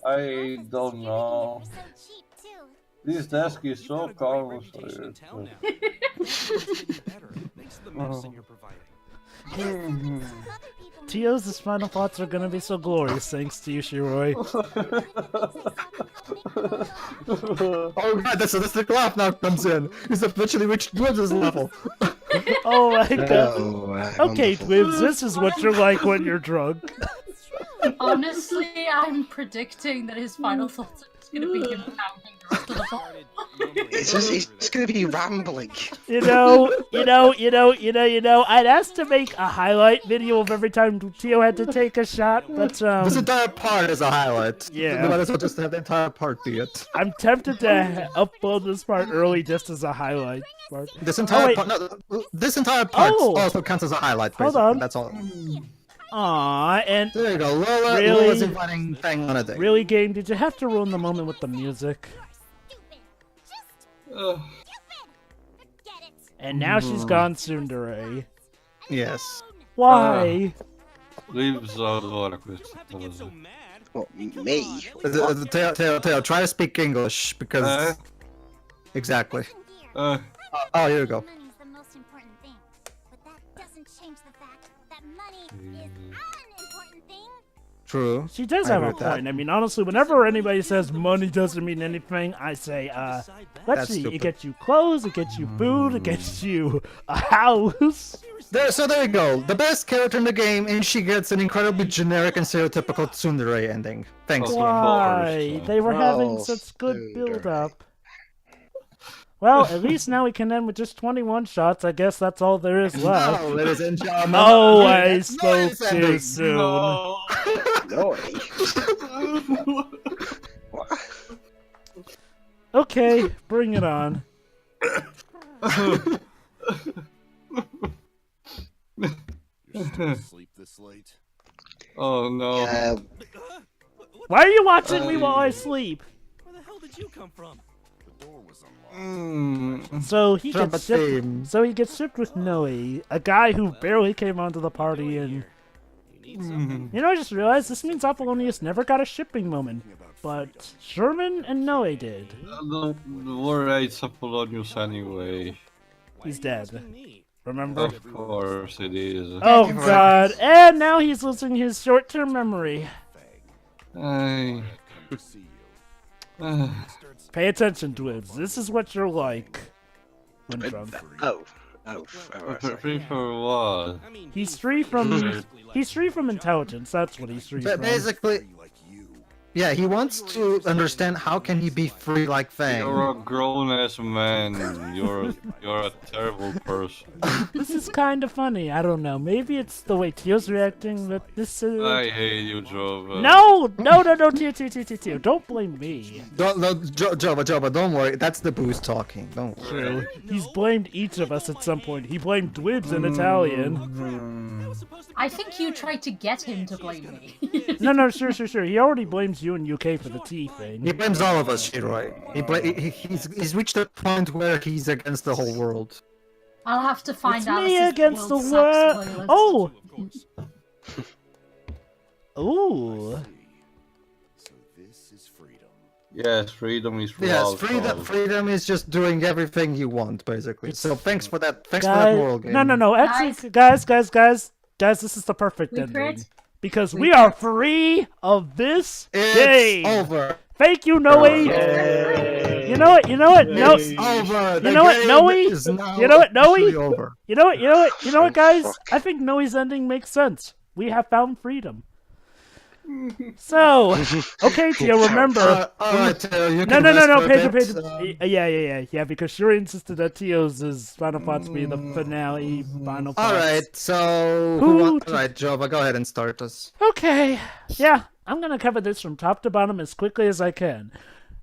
Speaker 2: I don't know. This desk is so calm.
Speaker 1: Tio's final thoughts are gonna be so glorious thanks to you, Shiroi.
Speaker 4: Oh god, that's the laugh now comes in. He's eventually reached Dwibs' level.
Speaker 1: Oh my god. Okay, Dwibs, this is what you're like when you're drunk.
Speaker 5: Honestly, I'm predicting that his final thoughts are just gonna be him pounding the rest of the bottle.
Speaker 3: It's just gonna be rambling.
Speaker 1: I'd asked to make a highlight video of every time Tio had to take a shot, but
Speaker 4: This entire part is a highlight.
Speaker 1: Yeah.
Speaker 4: You might as well just have the entire part be it.
Speaker 1: I'm tempted to upload this part early just as a highlight part.
Speaker 4: This entire
Speaker 1: wait.
Speaker 4: this entire part
Speaker 1: Oh.
Speaker 4: also counts as a highlight.
Speaker 1: Hold
Speaker 4: Basically.
Speaker 1: on.
Speaker 4: That's all.
Speaker 1: Aww, and
Speaker 4: There you go, Lola.
Speaker 1: Really?
Speaker 4: Lola's inviting Fang on a date.
Speaker 1: really, game, did you have to ruin the moment with the music? And now she's gone tsundere.
Speaker 4: Yes.
Speaker 1: Why?
Speaker 2: Leaves Laura questa
Speaker 7: Get so
Speaker 2: cosa.
Speaker 7: mad.
Speaker 3: What, me?
Speaker 4: Teo, try to speak English because exactly. Oh, here you go.
Speaker 6: Money's the most important thing, but that doesn't change the fact that money is an important thing.
Speaker 4: True.
Speaker 1: She does
Speaker 4: I
Speaker 1: have a
Speaker 4: agree with that.
Speaker 1: point. I mean, honestly, whenever anybody says money doesn't mean anything, I say, let's
Speaker 4: That's
Speaker 1: see,
Speaker 4: stupid.
Speaker 1: it gets you clothes, it gets you food, it gets you a house.
Speaker 4: So there you go. The best character in the game, and she gets an incredibly generic and stereotypical tsundere ending. Thanks,
Speaker 2: Of
Speaker 4: game.
Speaker 1: Why?
Speaker 2: course.
Speaker 1: They were having
Speaker 3: Oh,
Speaker 1: such good
Speaker 3: Tsundere.
Speaker 1: build-up. Well, at least now we can end with just 21 shots. I guess that's all there is left.
Speaker 4: Now, ladies and gentlemen.
Speaker 1: Oh, I
Speaker 4: that's
Speaker 1: spoke
Speaker 4: Noise
Speaker 1: too
Speaker 4: ending.
Speaker 1: soon.
Speaker 2: No.
Speaker 3: No.
Speaker 1: Okay, bring it on.
Speaker 8: You're still asleep this late?
Speaker 2: Oh no.
Speaker 1: Why are you watching me while I sleep?
Speaker 7: Where the hell did you come from?
Speaker 8: The door was unlocked.
Speaker 1: So he
Speaker 4: Trumpet
Speaker 1: gets shipped.
Speaker 4: theme.
Speaker 1: So he gets shipped with Noe, a guy who barely came onto the party, and
Speaker 7: You need something?
Speaker 1: you know, I just realized this means Apollonius never got a shipping moment, but Sherman and Noe did.
Speaker 2: Don't worry, it's Apollonius anyway.
Speaker 1: He's
Speaker 7: Why are you
Speaker 1: dead.
Speaker 7: asking me?
Speaker 1: Remember?
Speaker 2: Of course it is.
Speaker 1: Oh God! And now he's losing his short-term memory.
Speaker 2: I...
Speaker 8: Come to see you.
Speaker 1: Pay attention, Dwibs. This is what you're like when drunk.
Speaker 3: Oh, sorry.
Speaker 2: Free for what?
Speaker 7: I mean,
Speaker 1: He's free from intelligence. That's what he's free
Speaker 4: But
Speaker 1: from.
Speaker 4: basically,
Speaker 8: Free like you.
Speaker 4: yeah, he wants to understand how can he be free like Fang.
Speaker 2: You're a grown-ass man. You're a terrible person.
Speaker 1: This is kind of funny. I don't know. Maybe it's the way Tio's reacting. But this is.
Speaker 2: I hate you, Jova.
Speaker 1: No, Tio. Don't blame me.
Speaker 4: Joba, don't worry. That's the booze talking. Don't worry.
Speaker 1: True. He's blamed each of us at some point. He blamed Dwibs in Italian.
Speaker 5: I think you tried to get him to blame me.
Speaker 1: No, sure. He already blames you and UK for the tea thing.
Speaker 4: He blames all of us, Shiroi. He's reached a point where he's against the whole world.
Speaker 5: I'll have to find
Speaker 1: It's
Speaker 5: out.
Speaker 1: me against the world. Oh. Ooh.
Speaker 8: So this is freedom.
Speaker 2: Yes, freedom is for
Speaker 4: Yes,
Speaker 2: alcohol.
Speaker 4: freedom is just doing everything you want, basically. So thanks for that. Thanks for that moral game.
Speaker 1: No. Actually, guys, this is the perfect ending.
Speaker 5: Secret?
Speaker 1: Because we are free of this game.
Speaker 4: It's over.
Speaker 1: Thank you, Noe. You know what? No.
Speaker 4: It's over.
Speaker 1: You know what, Noe? You know what, Noe?
Speaker 4: Over.
Speaker 1: You know what, guys? I think Noe's ending makes sense. We have found freedom. So, okay, Tio, remember.
Speaker 4: Alright, Teo, you
Speaker 1: No,
Speaker 4: can rest for a
Speaker 1: Pedro.
Speaker 4: bit.
Speaker 1: Yeah, because Shuri insisted that Tio's final thoughts be the finale, final thoughts.
Speaker 4: Alright, so... Alright, Jova, go ahead and start us.
Speaker 1: Okay, yeah, I'm gonna cover this from top to bottom as quickly as I can.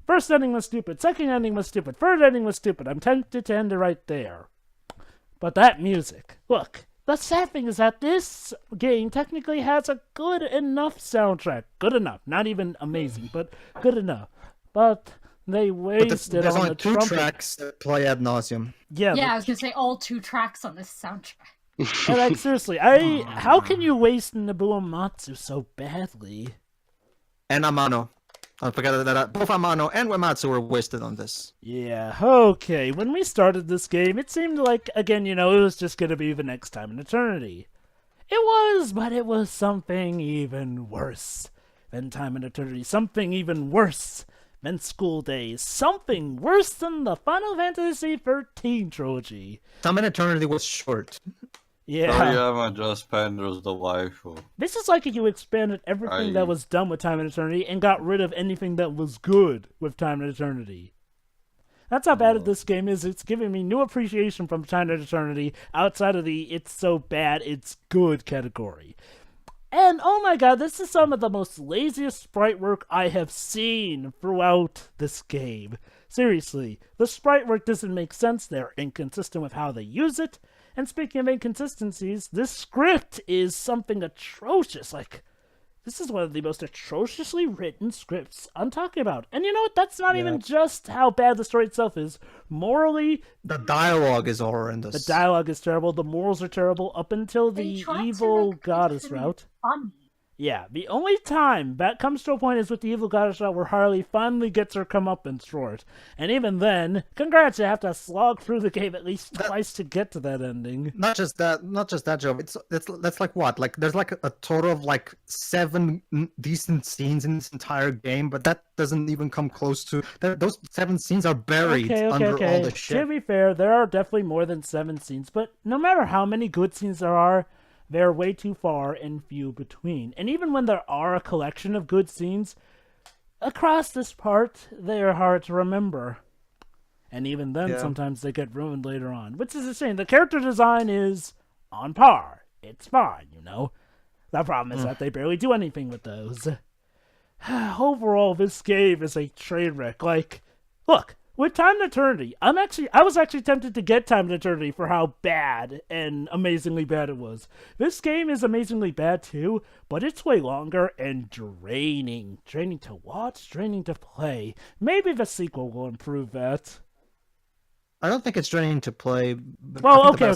Speaker 1: First ending was stupid, second ending was stupid, third ending was stupid. I'm tempted to end it right there. But that music, look. The sad thing is that this game technically has a good enough soundtrack. Good enough. Not even amazing, but good enough. But they wasted
Speaker 4: There's
Speaker 1: on
Speaker 4: only
Speaker 1: the
Speaker 4: two
Speaker 1: trumpet.
Speaker 4: tracks that play ad nauseum.
Speaker 1: Yeah,
Speaker 5: Yeah, I was gonna say all 2 tracks on this soundtrack.
Speaker 1: and like seriously, how can you waste Nobuo Matsu so badly?
Speaker 4: And Amano. I forgot that both Amano and Uematsu were wasted on this.
Speaker 1: Yeah, okay. When we started this game, it seemed like, again, it was just gonna be the next time in eternity. It was, but it was something even worse than time in eternity. Something even worse than school days. Something worse than the Final Fantasy XIII trilogy.
Speaker 4: Time in Eternity was short.
Speaker 1: Yeah.
Speaker 2: Toriyama just panders the waifu.
Speaker 1: This is like if you expanded everything that was done with Time and Eternity and got rid of anything that was good with Time and Eternity. That's how bad this game is. It's giving me new appreciation from Time and Eternity outside of the it's so bad, it's good category. And oh my god, this is some of the most laziest sprite work I have seen throughout this game. Seriously, the sprite work doesn't make sense. They're inconsistent with how they use it. And speaking of inconsistencies, this script is something atrocious. Like, this is one of the most atrociously written scripts I'm talking about. And you know what? That's not even just how bad the story itself is. Morally,
Speaker 4: the dialogue is horrendous.
Speaker 1: The dialogue is terrible. The morals are terrible up until the evil goddess route.
Speaker 5: Funny.
Speaker 1: Yeah, the only time that comes to a point is with the Evil Goddess route where Harley finally gets her comeuppance short. And even then, congrats, you have to slog through the game at least twice to get to that ending.
Speaker 4: Not just that, Joe. That's like what? Like there's like a total of like 7 decent scenes in this entire game, but that doesn't even come close to those 7 scenes are buried under all the shit.
Speaker 1: To be fair, there are definitely more than 7 scenes, but no matter how many good scenes there are, they're way too far and few between. And even when there are a collection of good scenes, across this part, they are hard to remember. And even then, sometimes they get ruined later on. Which is a shame. The character design is on par. It's fine, you know. The problem is that they barely do anything with those. Overall, this game is a train wreck. Like, look, with Time and Eternity, I was actually tempted to get Time and Eternity for how bad and amazingly bad it was. This game is amazingly bad too, but it's way longer and draining. Draining to watch, draining to play. Maybe the sequel will improve that.
Speaker 4: I don't think it's draining to play. But
Speaker 1: well,
Speaker 4: okay.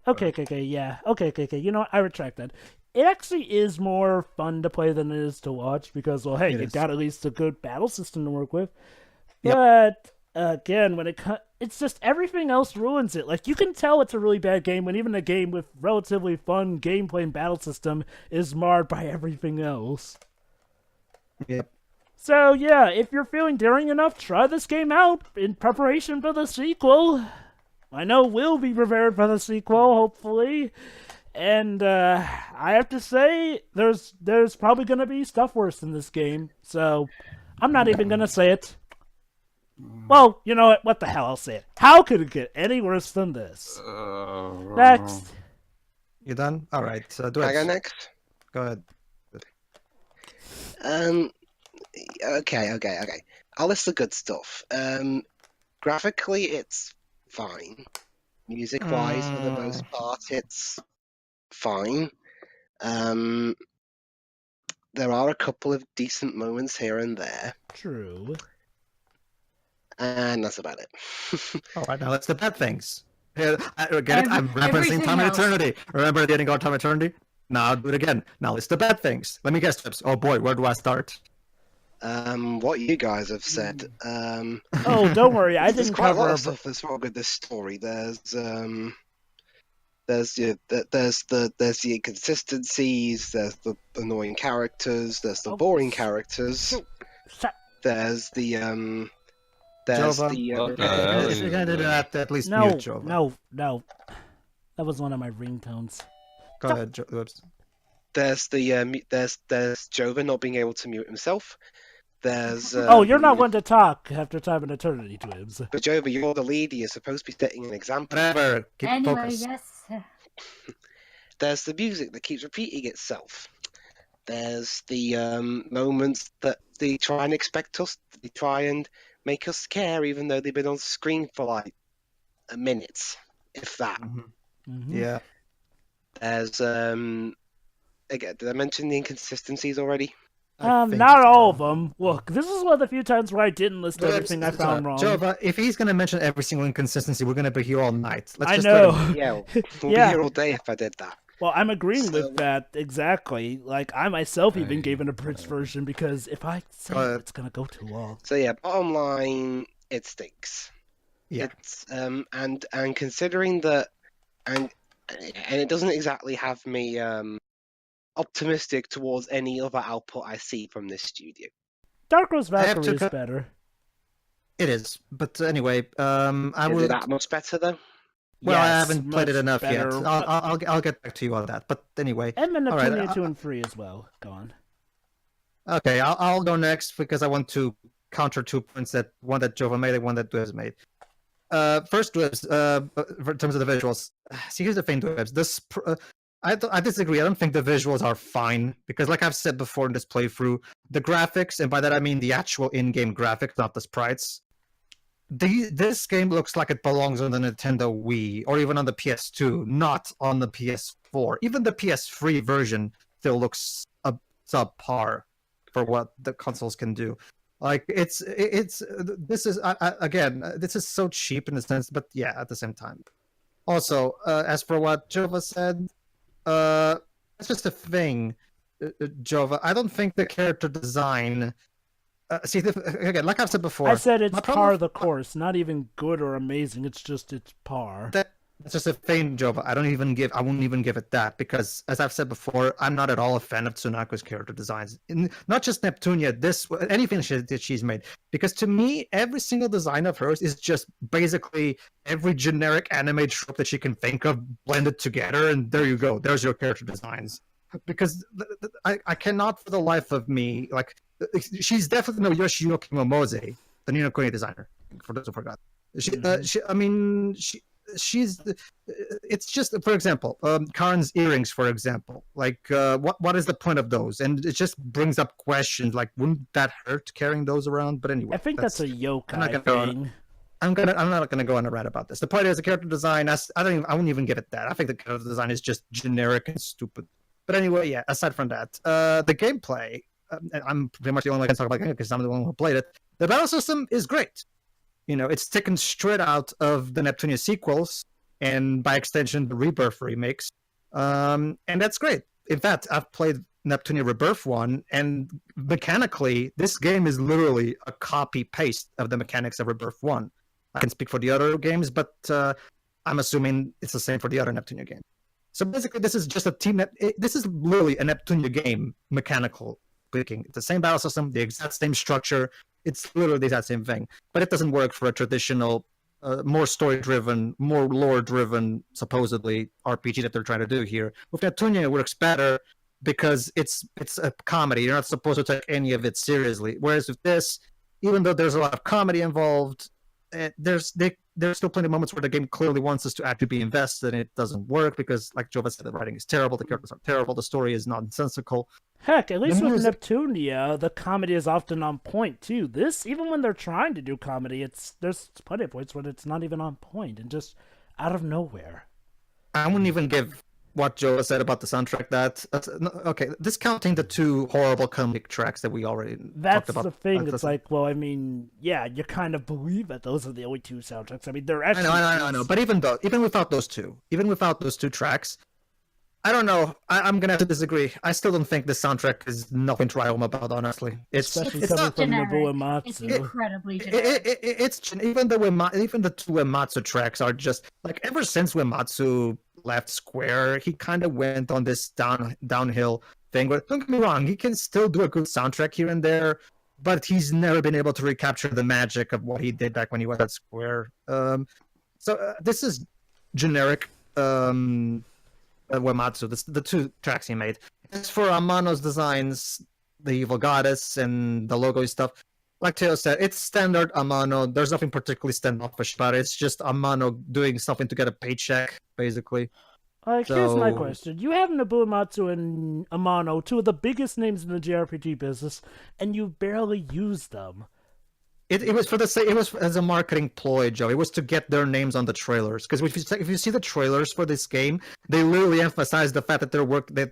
Speaker 4: Okay.
Speaker 1: You know what? I retract that. It actually is more fun to play than it is to watch because, well, hey, you got at least a good battle system to work with. But again, it's just everything else ruins it. Like, you can tell it's a really bad game when even a game with relatively fun gameplay and battle system is marred by everything else.
Speaker 4: Yep.
Speaker 1: So yeah, if you're feeling daring enough, try this game out in preparation for the sequel. I know we'll be prepared for the sequel, hopefully. And I have to say, there's probably going to be stuff worse in this game. So I'm not even going to say it. Well, you know what? What the hell? I'll say it. How could it get any worse than this? Next.
Speaker 4: You done? All right.
Speaker 3: Can I go next?
Speaker 4: Go ahead.
Speaker 3: Okay. I'll list the good stuff. Graphically, it's fine. Music-wise, for the most part, it's fine. There are a couple of decent moments here and there.
Speaker 1: True.
Speaker 3: And that's about it.
Speaker 4: All right, now let's the bad things. Here, again, I'm referencing Time and Eternity. Remember the ending of Time and Eternity? Now I'll do it again. Now it's the bad things. Let me guess, Trips. Oh boy, where do I start?
Speaker 3: What you guys have said.
Speaker 1: Oh, don't worry, I didn't
Speaker 3: quite
Speaker 1: cover
Speaker 3: a lot of stuff that's wrong with this story. There's the inconsistencies. There's the annoying characters. There's the boring characters. There's the
Speaker 4: Jova. If you're gonna do that, at least mute Jova.
Speaker 1: No. That was one of my ringtones.
Speaker 4: Go ahead, Jova.
Speaker 3: There's Jova not being able to mute himself. There's
Speaker 1: oh, you're not one to talk after Time and Eternity, Twibs.
Speaker 3: But Jova, you're the leader. You're supposed to be setting an example.
Speaker 4: Whatever. Keep
Speaker 5: Anyway,
Speaker 4: focus.
Speaker 5: yes.
Speaker 3: There's the music that keeps repeating itself. There's the moments that they try and expect us. They try and make us care, even though they've been on screen for like a minute, if that.
Speaker 4: Yeah.
Speaker 3: There's again, did I mention the inconsistencies already?
Speaker 1: Not all of them. Look, this is one of the few times where I didn't list everything I found wrong.
Speaker 4: Jova, if he's gonna mention every single inconsistency, we're gonna be here all night. Let's just
Speaker 1: know.
Speaker 3: Yeah, we'll be here all day if I did that.
Speaker 1: Well, I'm agreeing with that exactly. Like, I myself even gave an abridged version because if I say it, it's gonna go too long.
Speaker 3: So yeah, bottom line, it stinks.
Speaker 4: Yeah.
Speaker 3: It's and considering that, and it doesn't exactly have me optimistic towards any other output I see from this studio.
Speaker 1: Dark Rose Valkyrie is better.
Speaker 4: It is, but anyway,
Speaker 3: Is it that much better though?
Speaker 4: Well,
Speaker 1: Yes,
Speaker 4: I haven't played it enough
Speaker 1: better.
Speaker 4: yet. I'll get back to you on that. But anyway,
Speaker 1: And
Speaker 4: all
Speaker 1: Neptunia
Speaker 4: right,
Speaker 1: 2 and 3 as well. Go on.
Speaker 4: Okay, I'll go next because I want to counter 2 points, that one that Jova made and one that Dwebs made. First, Dwebs, in terms of the visuals. See, here's the thing, Dwebs. I disagree. I don't think the visuals are fine because, like I've said before in this playthrough, the graphics, and by that I mean the actual in-game graphics, not the sprites. This game looks like it belongs on the Nintendo Wii or even on the PS2, not on the PS4. Even the PS3 version still looks subpar for what the consoles can do. Like this is again, this is so cheap in a sense, but yeah, at the same time. Also, as for what Jova said, that's just a thing. Jova, I don't think the character design. Again, like I've said before,
Speaker 1: I said it's
Speaker 4: my
Speaker 1: par
Speaker 4: problem-
Speaker 1: the course, not even good or amazing. It's just it's par.
Speaker 4: That's just a thing, Jova. I won't even give it that because, as I've said before, I'm not at all a fan of Tsunako's character designs. Not just Neptunia, anything that she's made. Because to me, every single design of hers is just basically every generic anime trope that she can think of blended together, and there you go. There's your character designs. Because I cannot for the life of me, like, she's definitely no Yoshiyuki Momose, the Ni no Kuni designer, for those who forgot. She's it's just, for example, Karen's earrings, for example, like what is the point of those? And it just brings up questions like, wouldn't that hurt carrying those around? But anyway,
Speaker 1: I think that's a yokai thing.
Speaker 4: I'm not gonna go on a rant about this. The point is, the character design, I wouldn't even give it that. I think the character design is just generic and stupid. But anyway, yeah, aside from that, the gameplay, I'm pretty much the only one who can talk about it because I'm the one who played it. The battle system is great. You know, it's taken straight out of the Neptunia sequels, and by extension, the Rebirth remakes. And that's great. In fact, I've played Neptunia Rebirth 1, and mechanically, this game is literally a copy-paste of the mechanics of Rebirth 1. I can speak for the other games, but I'm assuming it's the same for the other Neptunia games. So basically, this is just this is literally a Neptunia game, mechanical speaking. It's the same battle system, the exact same structure. It's literally the exact same thing. But it doesn't work for a traditional, more story-driven, more lore-driven, supposedly, RPG that they're trying to do here. With Neptunia, it works better because it's a comedy. You're not supposed to take any of it seriously. Whereas with this, even though there's a lot of comedy involved, there's still plenty of moments where the game clearly wants us to actually be invested, and it doesn't work because, like Jova said, the writing is terrible, the characters are terrible, the story is nonsensical.
Speaker 1: Heck, at least with Neptunia, the comedy is often on point too. This, even when they're trying to do comedy, there's plenty of points when it's not even on point and just out of nowhere.
Speaker 4: I wouldn't even give what Joe said about the soundtrack okay, discounting the two horrible comedic tracks that we already talked about.
Speaker 1: That's the thing. It's like, well, I mean, yeah, you kind of believe that those are the only two soundtracks. I mean, they're actually...
Speaker 4: I know. But even without those two tracks, I don't know. I'm gonna have to disagree. I still don't think the soundtrack is nothing to write home about, honestly.
Speaker 1: Especially coming from Nobuo Uematsu.
Speaker 5: It's incredibly generic.
Speaker 4: Even the two Uematsu tracks are just like, ever since Uematsu left Square, he kind of went on this downhill thing. Where, don't get me wrong, he can still do a good soundtrack here and there, but he's never been able to recapture the magic of what he did back when he was at Square. This is generic. Uematsu, the two tracks he made. As for Amano's designs, the evil goddess and the logo stuff, like Teo said, it's standard Amano. There's nothing particularly standoffish about it. It's just Amano doing something to get a paycheck, basically.
Speaker 1: Here's my question. You have Nobuo Uematsu and Amano, two of the biggest names in the JRPG business, and you barely use them.
Speaker 4: It was it was as a marketing ploy, Joe. It was to get their names on the trailers. Because if you see the trailers for this game, they literally emphasize the fact that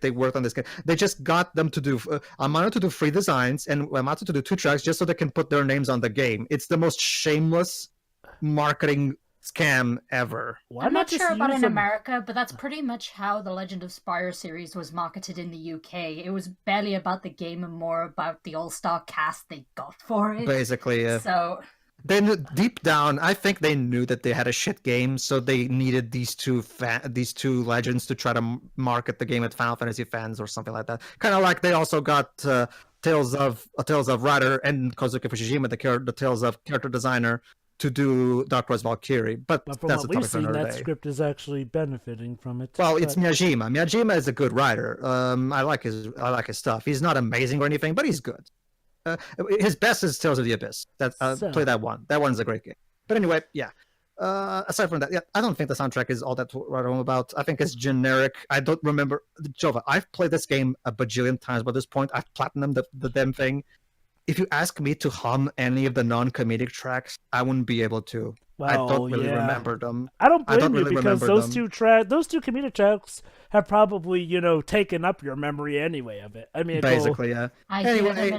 Speaker 4: they worked on this game. They just got them to do Amano to do 3 designs and Uematsu to do 2 tracks just so they can put their names on the game. It's the most shameless marketing scam ever.
Speaker 5: I'm not sure about in America, but that's pretty much how the Legend of Spire series was marketed in the UK. It was barely about the game and more about the all-star cast they got for it.
Speaker 4: Basically, yeah.
Speaker 5: So
Speaker 4: then deep down, I think they knew that they had a shit game, so they needed these two legends to try to market the game at Final Fantasy fans or something like that. Kind of like they also got Tales of Rider and Kozuki Fushijima, the Tales of character designer, to do Dark Cross Valkyrie, but
Speaker 1: from
Speaker 4: that's
Speaker 1: what we've seen, that script is actually benefiting from it.
Speaker 4: Well, it's Miyajima. Miyajima is a good writer. I like his stuff. He's not amazing or anything, but he's good. His best is Tales of the Abyss. Play that one. That one's a great game. But anyway, yeah. Aside from that, yeah, I don't think the soundtrack is all that to write home about. I think it's generic. I don't remember. Jova, I've played this game a bajillion times by this point. I've platinumed the damn thing. If you ask me to hum any of the non-comedic tracks, I wouldn't be able to. Well, I don't really remember them.
Speaker 1: I don't blame you because those two comedic tracks have probably, taken up your memory anyway of it. I mean,
Speaker 4: basically, yeah.
Speaker 5: Anyway,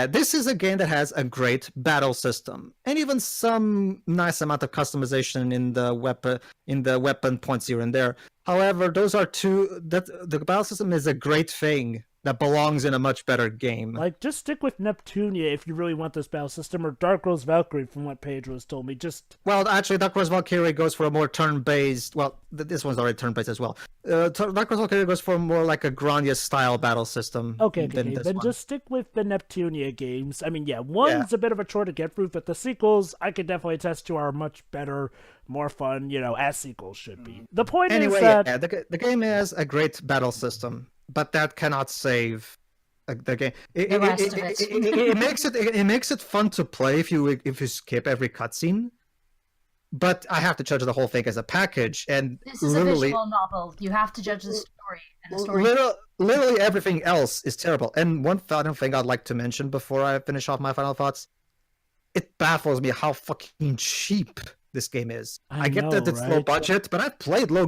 Speaker 4: this is a game that has a great battle system and even some nice amount of customization in the weapon points here and there. However, those are two. That the battle system is a great thing that belongs in a much better game.
Speaker 1: Like, just stick with Neptunia if you really want this battle system, or Dark Rose Valkyrie, from what Pedro has told me.
Speaker 4: Well, actually, Dark Rose Valkyrie goes for a more turn-based. Well, this one's already turn-based as well. Dark Rose Valkyrie goes for more like a Grandia-style battle system.
Speaker 1: Okay, then just stick with the Neptunia games. I mean, yeah, one's a bit of a chore to get through, but the sequels, I can definitely attest to, are much better, more fun, as sequels should be. The point is that...
Speaker 4: the game has a great battle system, but that cannot save the game. It makes it fun to play if you skip every cutscene. But I have to judge the whole thing as a package, and
Speaker 5: this is a visual novel. You have to judge the story, and the story.
Speaker 4: Literally everything else is terrible. And one final thing I'd like to mention before I finish off my final thoughts: it baffles me how fucking cheap this game is. I get that it's low budget, but I've played low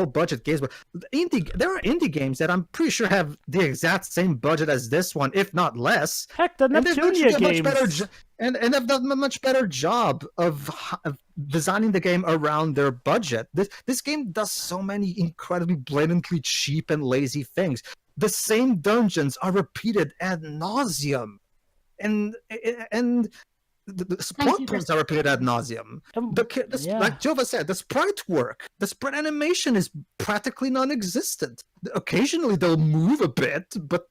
Speaker 4: budget games. But there are indie games that I'm pretty sure have the exact same budget as this one, if not less.
Speaker 1: Heck, the Neptunia games.
Speaker 4: And they've done a much better job of designing the game around their budget. This game does so many incredibly blatantly cheap and lazy things. The same dungeons are repeated ad nauseum, and the plot points are repeated ad nauseum. Like Jova said, the sprite work, the sprite animation is practically non-existent. Occasionally they'll move a bit, but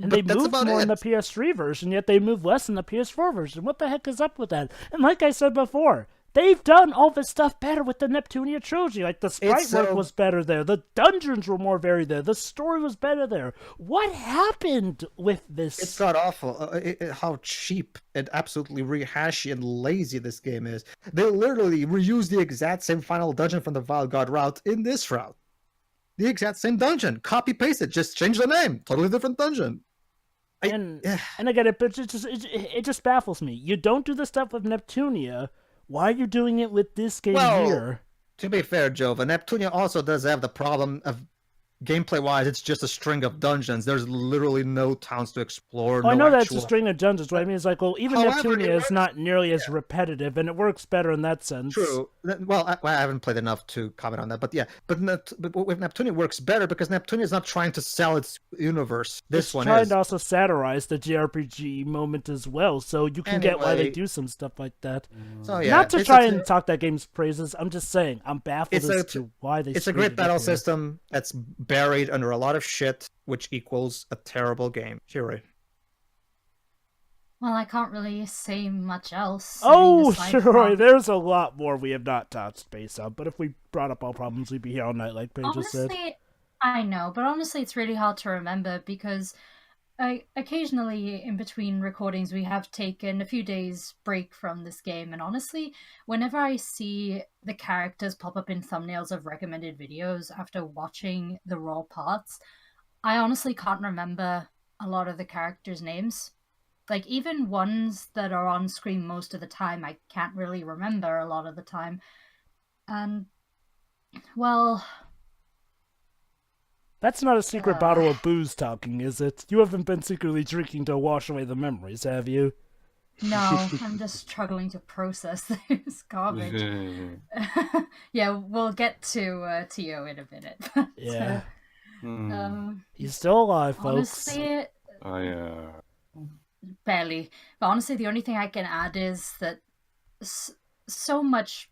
Speaker 1: they move more in the PS3 version, yet they move less in the PS4 version. What the heck is up with that? And like I said before, they've done all this stuff better with the Neptunia trilogy. Like, the sprite work was better there. The dungeons were more varied there. The story was better there. What happened with this?
Speaker 4: It's god awful. How cheap and absolutely rehashy and lazy this game is. They literally reuse the exact same final dungeon from the Vile God route in this route. The exact same dungeon. Copy paste it. Just change the name. Totally different dungeon.
Speaker 1: And I get it, but it just baffles me. You don't do the stuff with Neptunia. Why are you doing it with this game here?
Speaker 4: To be fair, Jova, Neptunia also does have the problem of gameplay-wise, it's just a string of dungeons. There's literally no towns to explore.
Speaker 1: I know that's a string of dungeons. What I mean is, like, well, even Neptunia is not nearly as repetitive, and it works better in that sense.
Speaker 4: True. Well, I haven't played enough to comment on that, but yeah. But with Neptunia, it works better because Neptunia is not trying to sell its universe. It's trying
Speaker 1: to also satirize the JRPG moment as well, so you can get why they do some stuff like that.
Speaker 4: So yeah,
Speaker 1: not to try and talk that game's praises. I'm just saying, I'm baffled as to why they.
Speaker 4: It's a great battle system that's buried under a lot of shit, which equals a terrible game. Shiroi.
Speaker 5: Well, I can't really say much else.
Speaker 1: Shiroi, there's a lot more we have not touched base on, but if we brought up all problems, we'd be here all night, like Pedro said.
Speaker 5: I know, but honestly, it's really hard to remember because occasionally in between recordings we have taken a few days break from this game, and honestly, whenever I see the characters pop up in thumbnails of recommended videos after watching the raw parts, I honestly can't remember a lot of the characters' names. Like, even ones that are on screen most of the time, I can't really remember a lot of the time. And, well...
Speaker 1: That's not a secret bottle of booze talking, is it? You haven't been secretly drinking to wash away the memories, have you?
Speaker 5: No, I'm just struggling to process this garbage. Yeah, we'll get to Tio in a minute. But,
Speaker 1: yeah. He's still alive, folks.
Speaker 5: Honestly, barely. But honestly, the only thing I can add is that so much,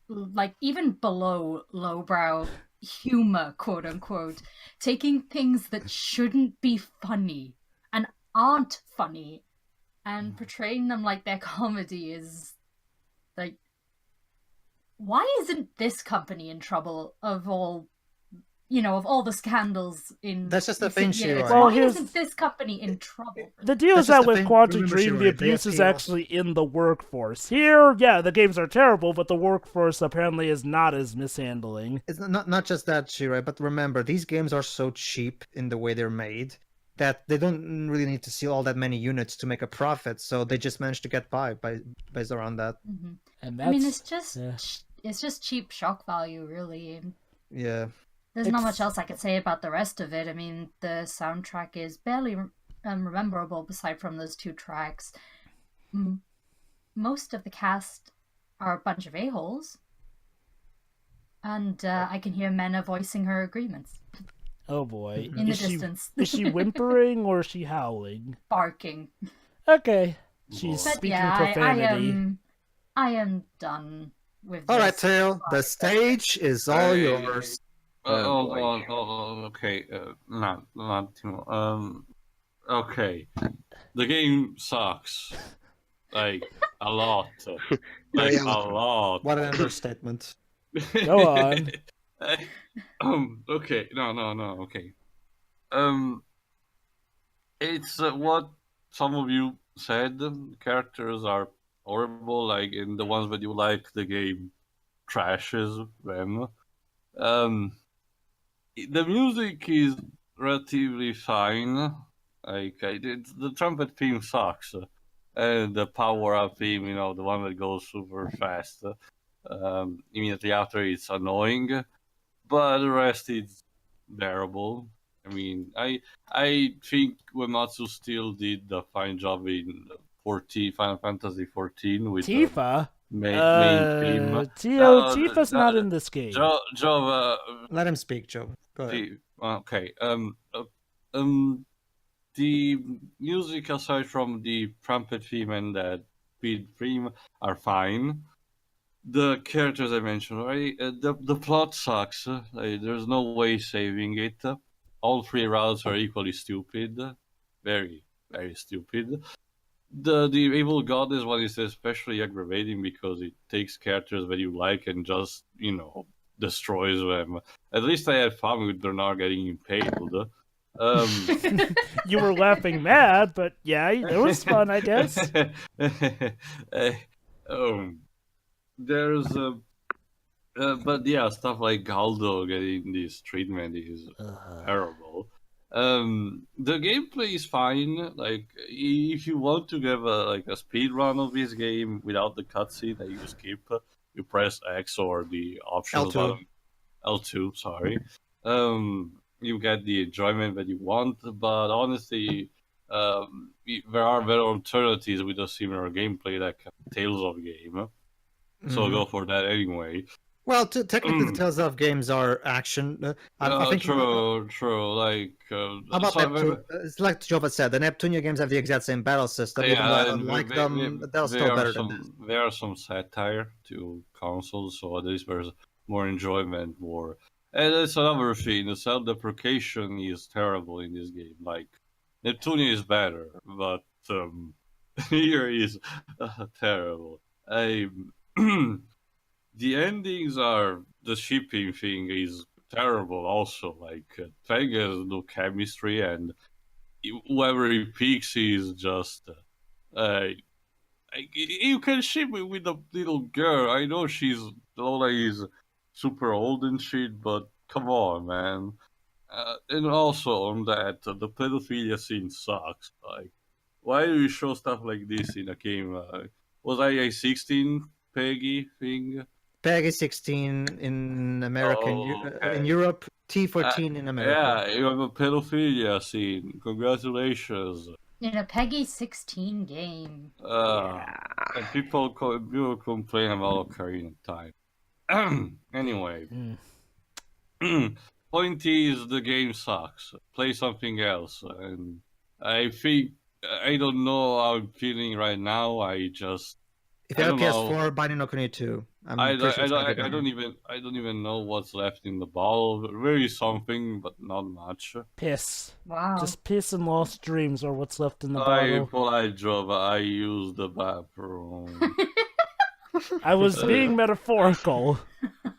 Speaker 5: like, even below lowbrow humor, quote unquote, taking things that shouldn't be funny and aren't funny and portraying them like they're comedy is like, why isn't this company in trouble of all, of all the scandals in...
Speaker 4: That's just the thing, Shiroi.
Speaker 5: Why isn't this company in trouble?
Speaker 1: The deal is that with Quantum Dream, the abuse is actually in the workforce. Here, yeah, the games are terrible, but the workforce apparently is not as mishandling.
Speaker 4: It's not just that, Shiroi, but remember, these games are so cheap in the way they're made that they don't really need to sell all that many units to make a profit, so they just manage to get by based around that.
Speaker 5: Mm-hmm. And I mean, it's just cheap shock value, really.
Speaker 4: Yeah.
Speaker 5: There's not much else I could say about the rest of it. I mean, the soundtrack is barely rememberable aside from those two tracks. Most of the cast are a bunch of a-holes. And I can hear Mena voicing her agreements.
Speaker 1: Oh boy.
Speaker 5: In the distance.
Speaker 1: Is she whimpering or is she howling?
Speaker 5: Barking.
Speaker 1: Okay. She's
Speaker 5: But
Speaker 1: speaking
Speaker 5: yeah,
Speaker 1: profanity.
Speaker 5: I am done with this.
Speaker 4: All right, Tail. The stage is all
Speaker 2: Hey.
Speaker 4: yours.
Speaker 2: Hold on, okay, not too okay. The game sucks. Like, a lot. Like, a lot.
Speaker 4: What an understatement.
Speaker 1: Go on.
Speaker 2: Okay, no, okay. It's what some of you said. The characters are horrible, like, in the ones that you like, the game trashes them. The music is relatively fine. Like, the trumpet theme sucks. And the power up theme, the one that goes super fast. Immediately after, it's annoying. But the rest is bearable. I mean, I think Uematsu still did a fine job in Final Fantasy 14 with
Speaker 1: Tifa?
Speaker 2: the main theme.
Speaker 1: Tifa's not in this game.
Speaker 2: Joe,
Speaker 4: Let him speak, Joe. Go ahead.
Speaker 2: okay. The music aside from the trumpet theme and the beat theme are fine. The characters I mentioned, right? The plot sucks. There's no way saving it. All three routes are equally stupid. Very, very stupid. The evil goddess one is especially aggravating because it takes characters that you like and just, destroys them. At least I had fun with Bernard getting impaled.
Speaker 1: You were laughing mad, but yeah, it was fun, I guess.
Speaker 2: There's but yeah, stuff like Galdo getting this treatment is terrible. The gameplay is fine. Like, if you want to give a speed run of this game without the cutscene that you skip, you press X or the optional
Speaker 4: L2.
Speaker 2: button. L2, sorry. You get the enjoyment that you want, but honestly, there are better alternatives with a similar gameplay, like Tales of Game. So go for that anyway.
Speaker 4: Well, technically, the Tales of games are action. I think
Speaker 2: True. Like,
Speaker 4: about
Speaker 2: so
Speaker 4: Neptune, it's like Jova said, the Neptunia games have the exact same battle system. Even though I don't like them, they're still better than this.
Speaker 2: There are some satire to consoles, so at least there's more enjoyment, and that's another thing. The self-deprecation is terrible in this game. Like, Neptunia is better, but here is terrible. The endings the shipping thing is terrible also. Like, Fang has no chemistry, and whoever he picks is just you can ship it with a little girl. I know Lola is super old and shit, but come on, man. And also on that, the pedophilia scene sucks. Like, why do you show stuff like this in a game? Was I a 16 Peggy thing?
Speaker 4: Peggy 16 in America, in Europe, T14 in America.
Speaker 2: Yeah, you have a pedophilia scene. Congratulations.
Speaker 5: In a Peggy 16 game.
Speaker 2: And people complain about Ocarina of Time. Anyway. Point is, the game sucks. Play something else. And I think, I don't know how I'm feeling right now.
Speaker 4: If you have a PS4, buy no Kuni 2.
Speaker 2: I don't even know what's left in the bottle. There is something, but not much.
Speaker 1: Piss.
Speaker 5: Wow.
Speaker 1: Just piss and lost dreams are what's left in the
Speaker 2: I
Speaker 1: bottle.
Speaker 2: I used the bathroom.
Speaker 1: I was being metaphorical.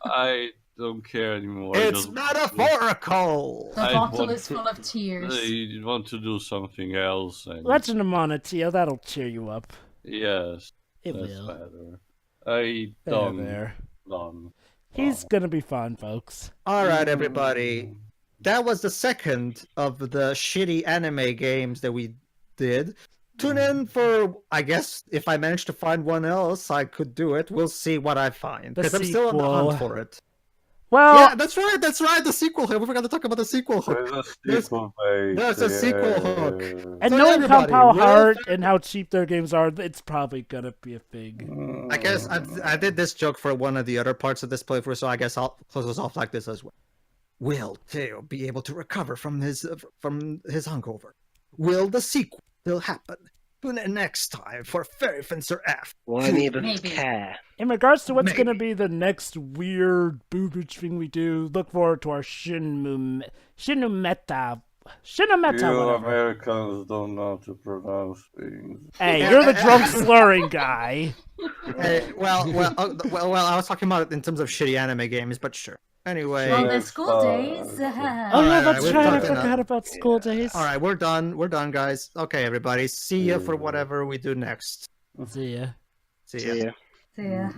Speaker 2: I don't care anymore.
Speaker 4: It's metaphorical!
Speaker 5: The bottle is full of tears.
Speaker 2: I want to do something else. And...
Speaker 1: Legend of Mana, Tio, that'll cheer you up.
Speaker 2: Yes.
Speaker 1: It
Speaker 2: that's
Speaker 1: will.
Speaker 2: better. I done.
Speaker 1: He's gonna be fun, folks.
Speaker 4: Alright, everybody. That was the second of the shitty anime games that we did. Tune in for, I guess, if I manage to find one else, I could do it. We'll see what I find. Because I'm still on the hunt for it.
Speaker 1: Well,
Speaker 4: Yeah, that's right. That's right. The sequel hook. We forgot to talk about the sequel hook.
Speaker 11: There's a sequel phase.
Speaker 4: There's a sequel hook.
Speaker 1: and
Speaker 4: So
Speaker 1: knowing
Speaker 4: everybody,
Speaker 1: how
Speaker 4: will
Speaker 1: hard and how cheap their games are, it's probably gonna be a thing.
Speaker 4: I guess I did this joke for one of the other parts of this playthrough, so I guess I'll close us off like this as well. Will Theo be able to recover from his hungover? Will the sequel still happen? Tune in next time for Fairy Fencer F.
Speaker 3: Will any of us
Speaker 5: Maybe.
Speaker 3: care?
Speaker 1: In regards to what's
Speaker 4: Maybe.
Speaker 1: gonna be the next weird boobage thing we do, look forward to our Shinumeta.
Speaker 11: You
Speaker 1: Whatever.
Speaker 11: Americans don't know how to pronounce things.
Speaker 1: Hey, you're the drunk slurring guy.
Speaker 4: Well, I was talking about it in terms of shitty anime games, but sure. Anyway.
Speaker 5: Well, the school days.
Speaker 1: Oh yeah,
Speaker 4: Alright,
Speaker 1: that's
Speaker 4: we've
Speaker 1: right. I
Speaker 4: talked enough.
Speaker 1: forgot about school days.
Speaker 4: All right, we're done. We're done, guys. Okay, everybody. See ya for whatever we do next.
Speaker 1: See ya.
Speaker 4: See ya.
Speaker 3: See ya.
Speaker 5: So, yeah.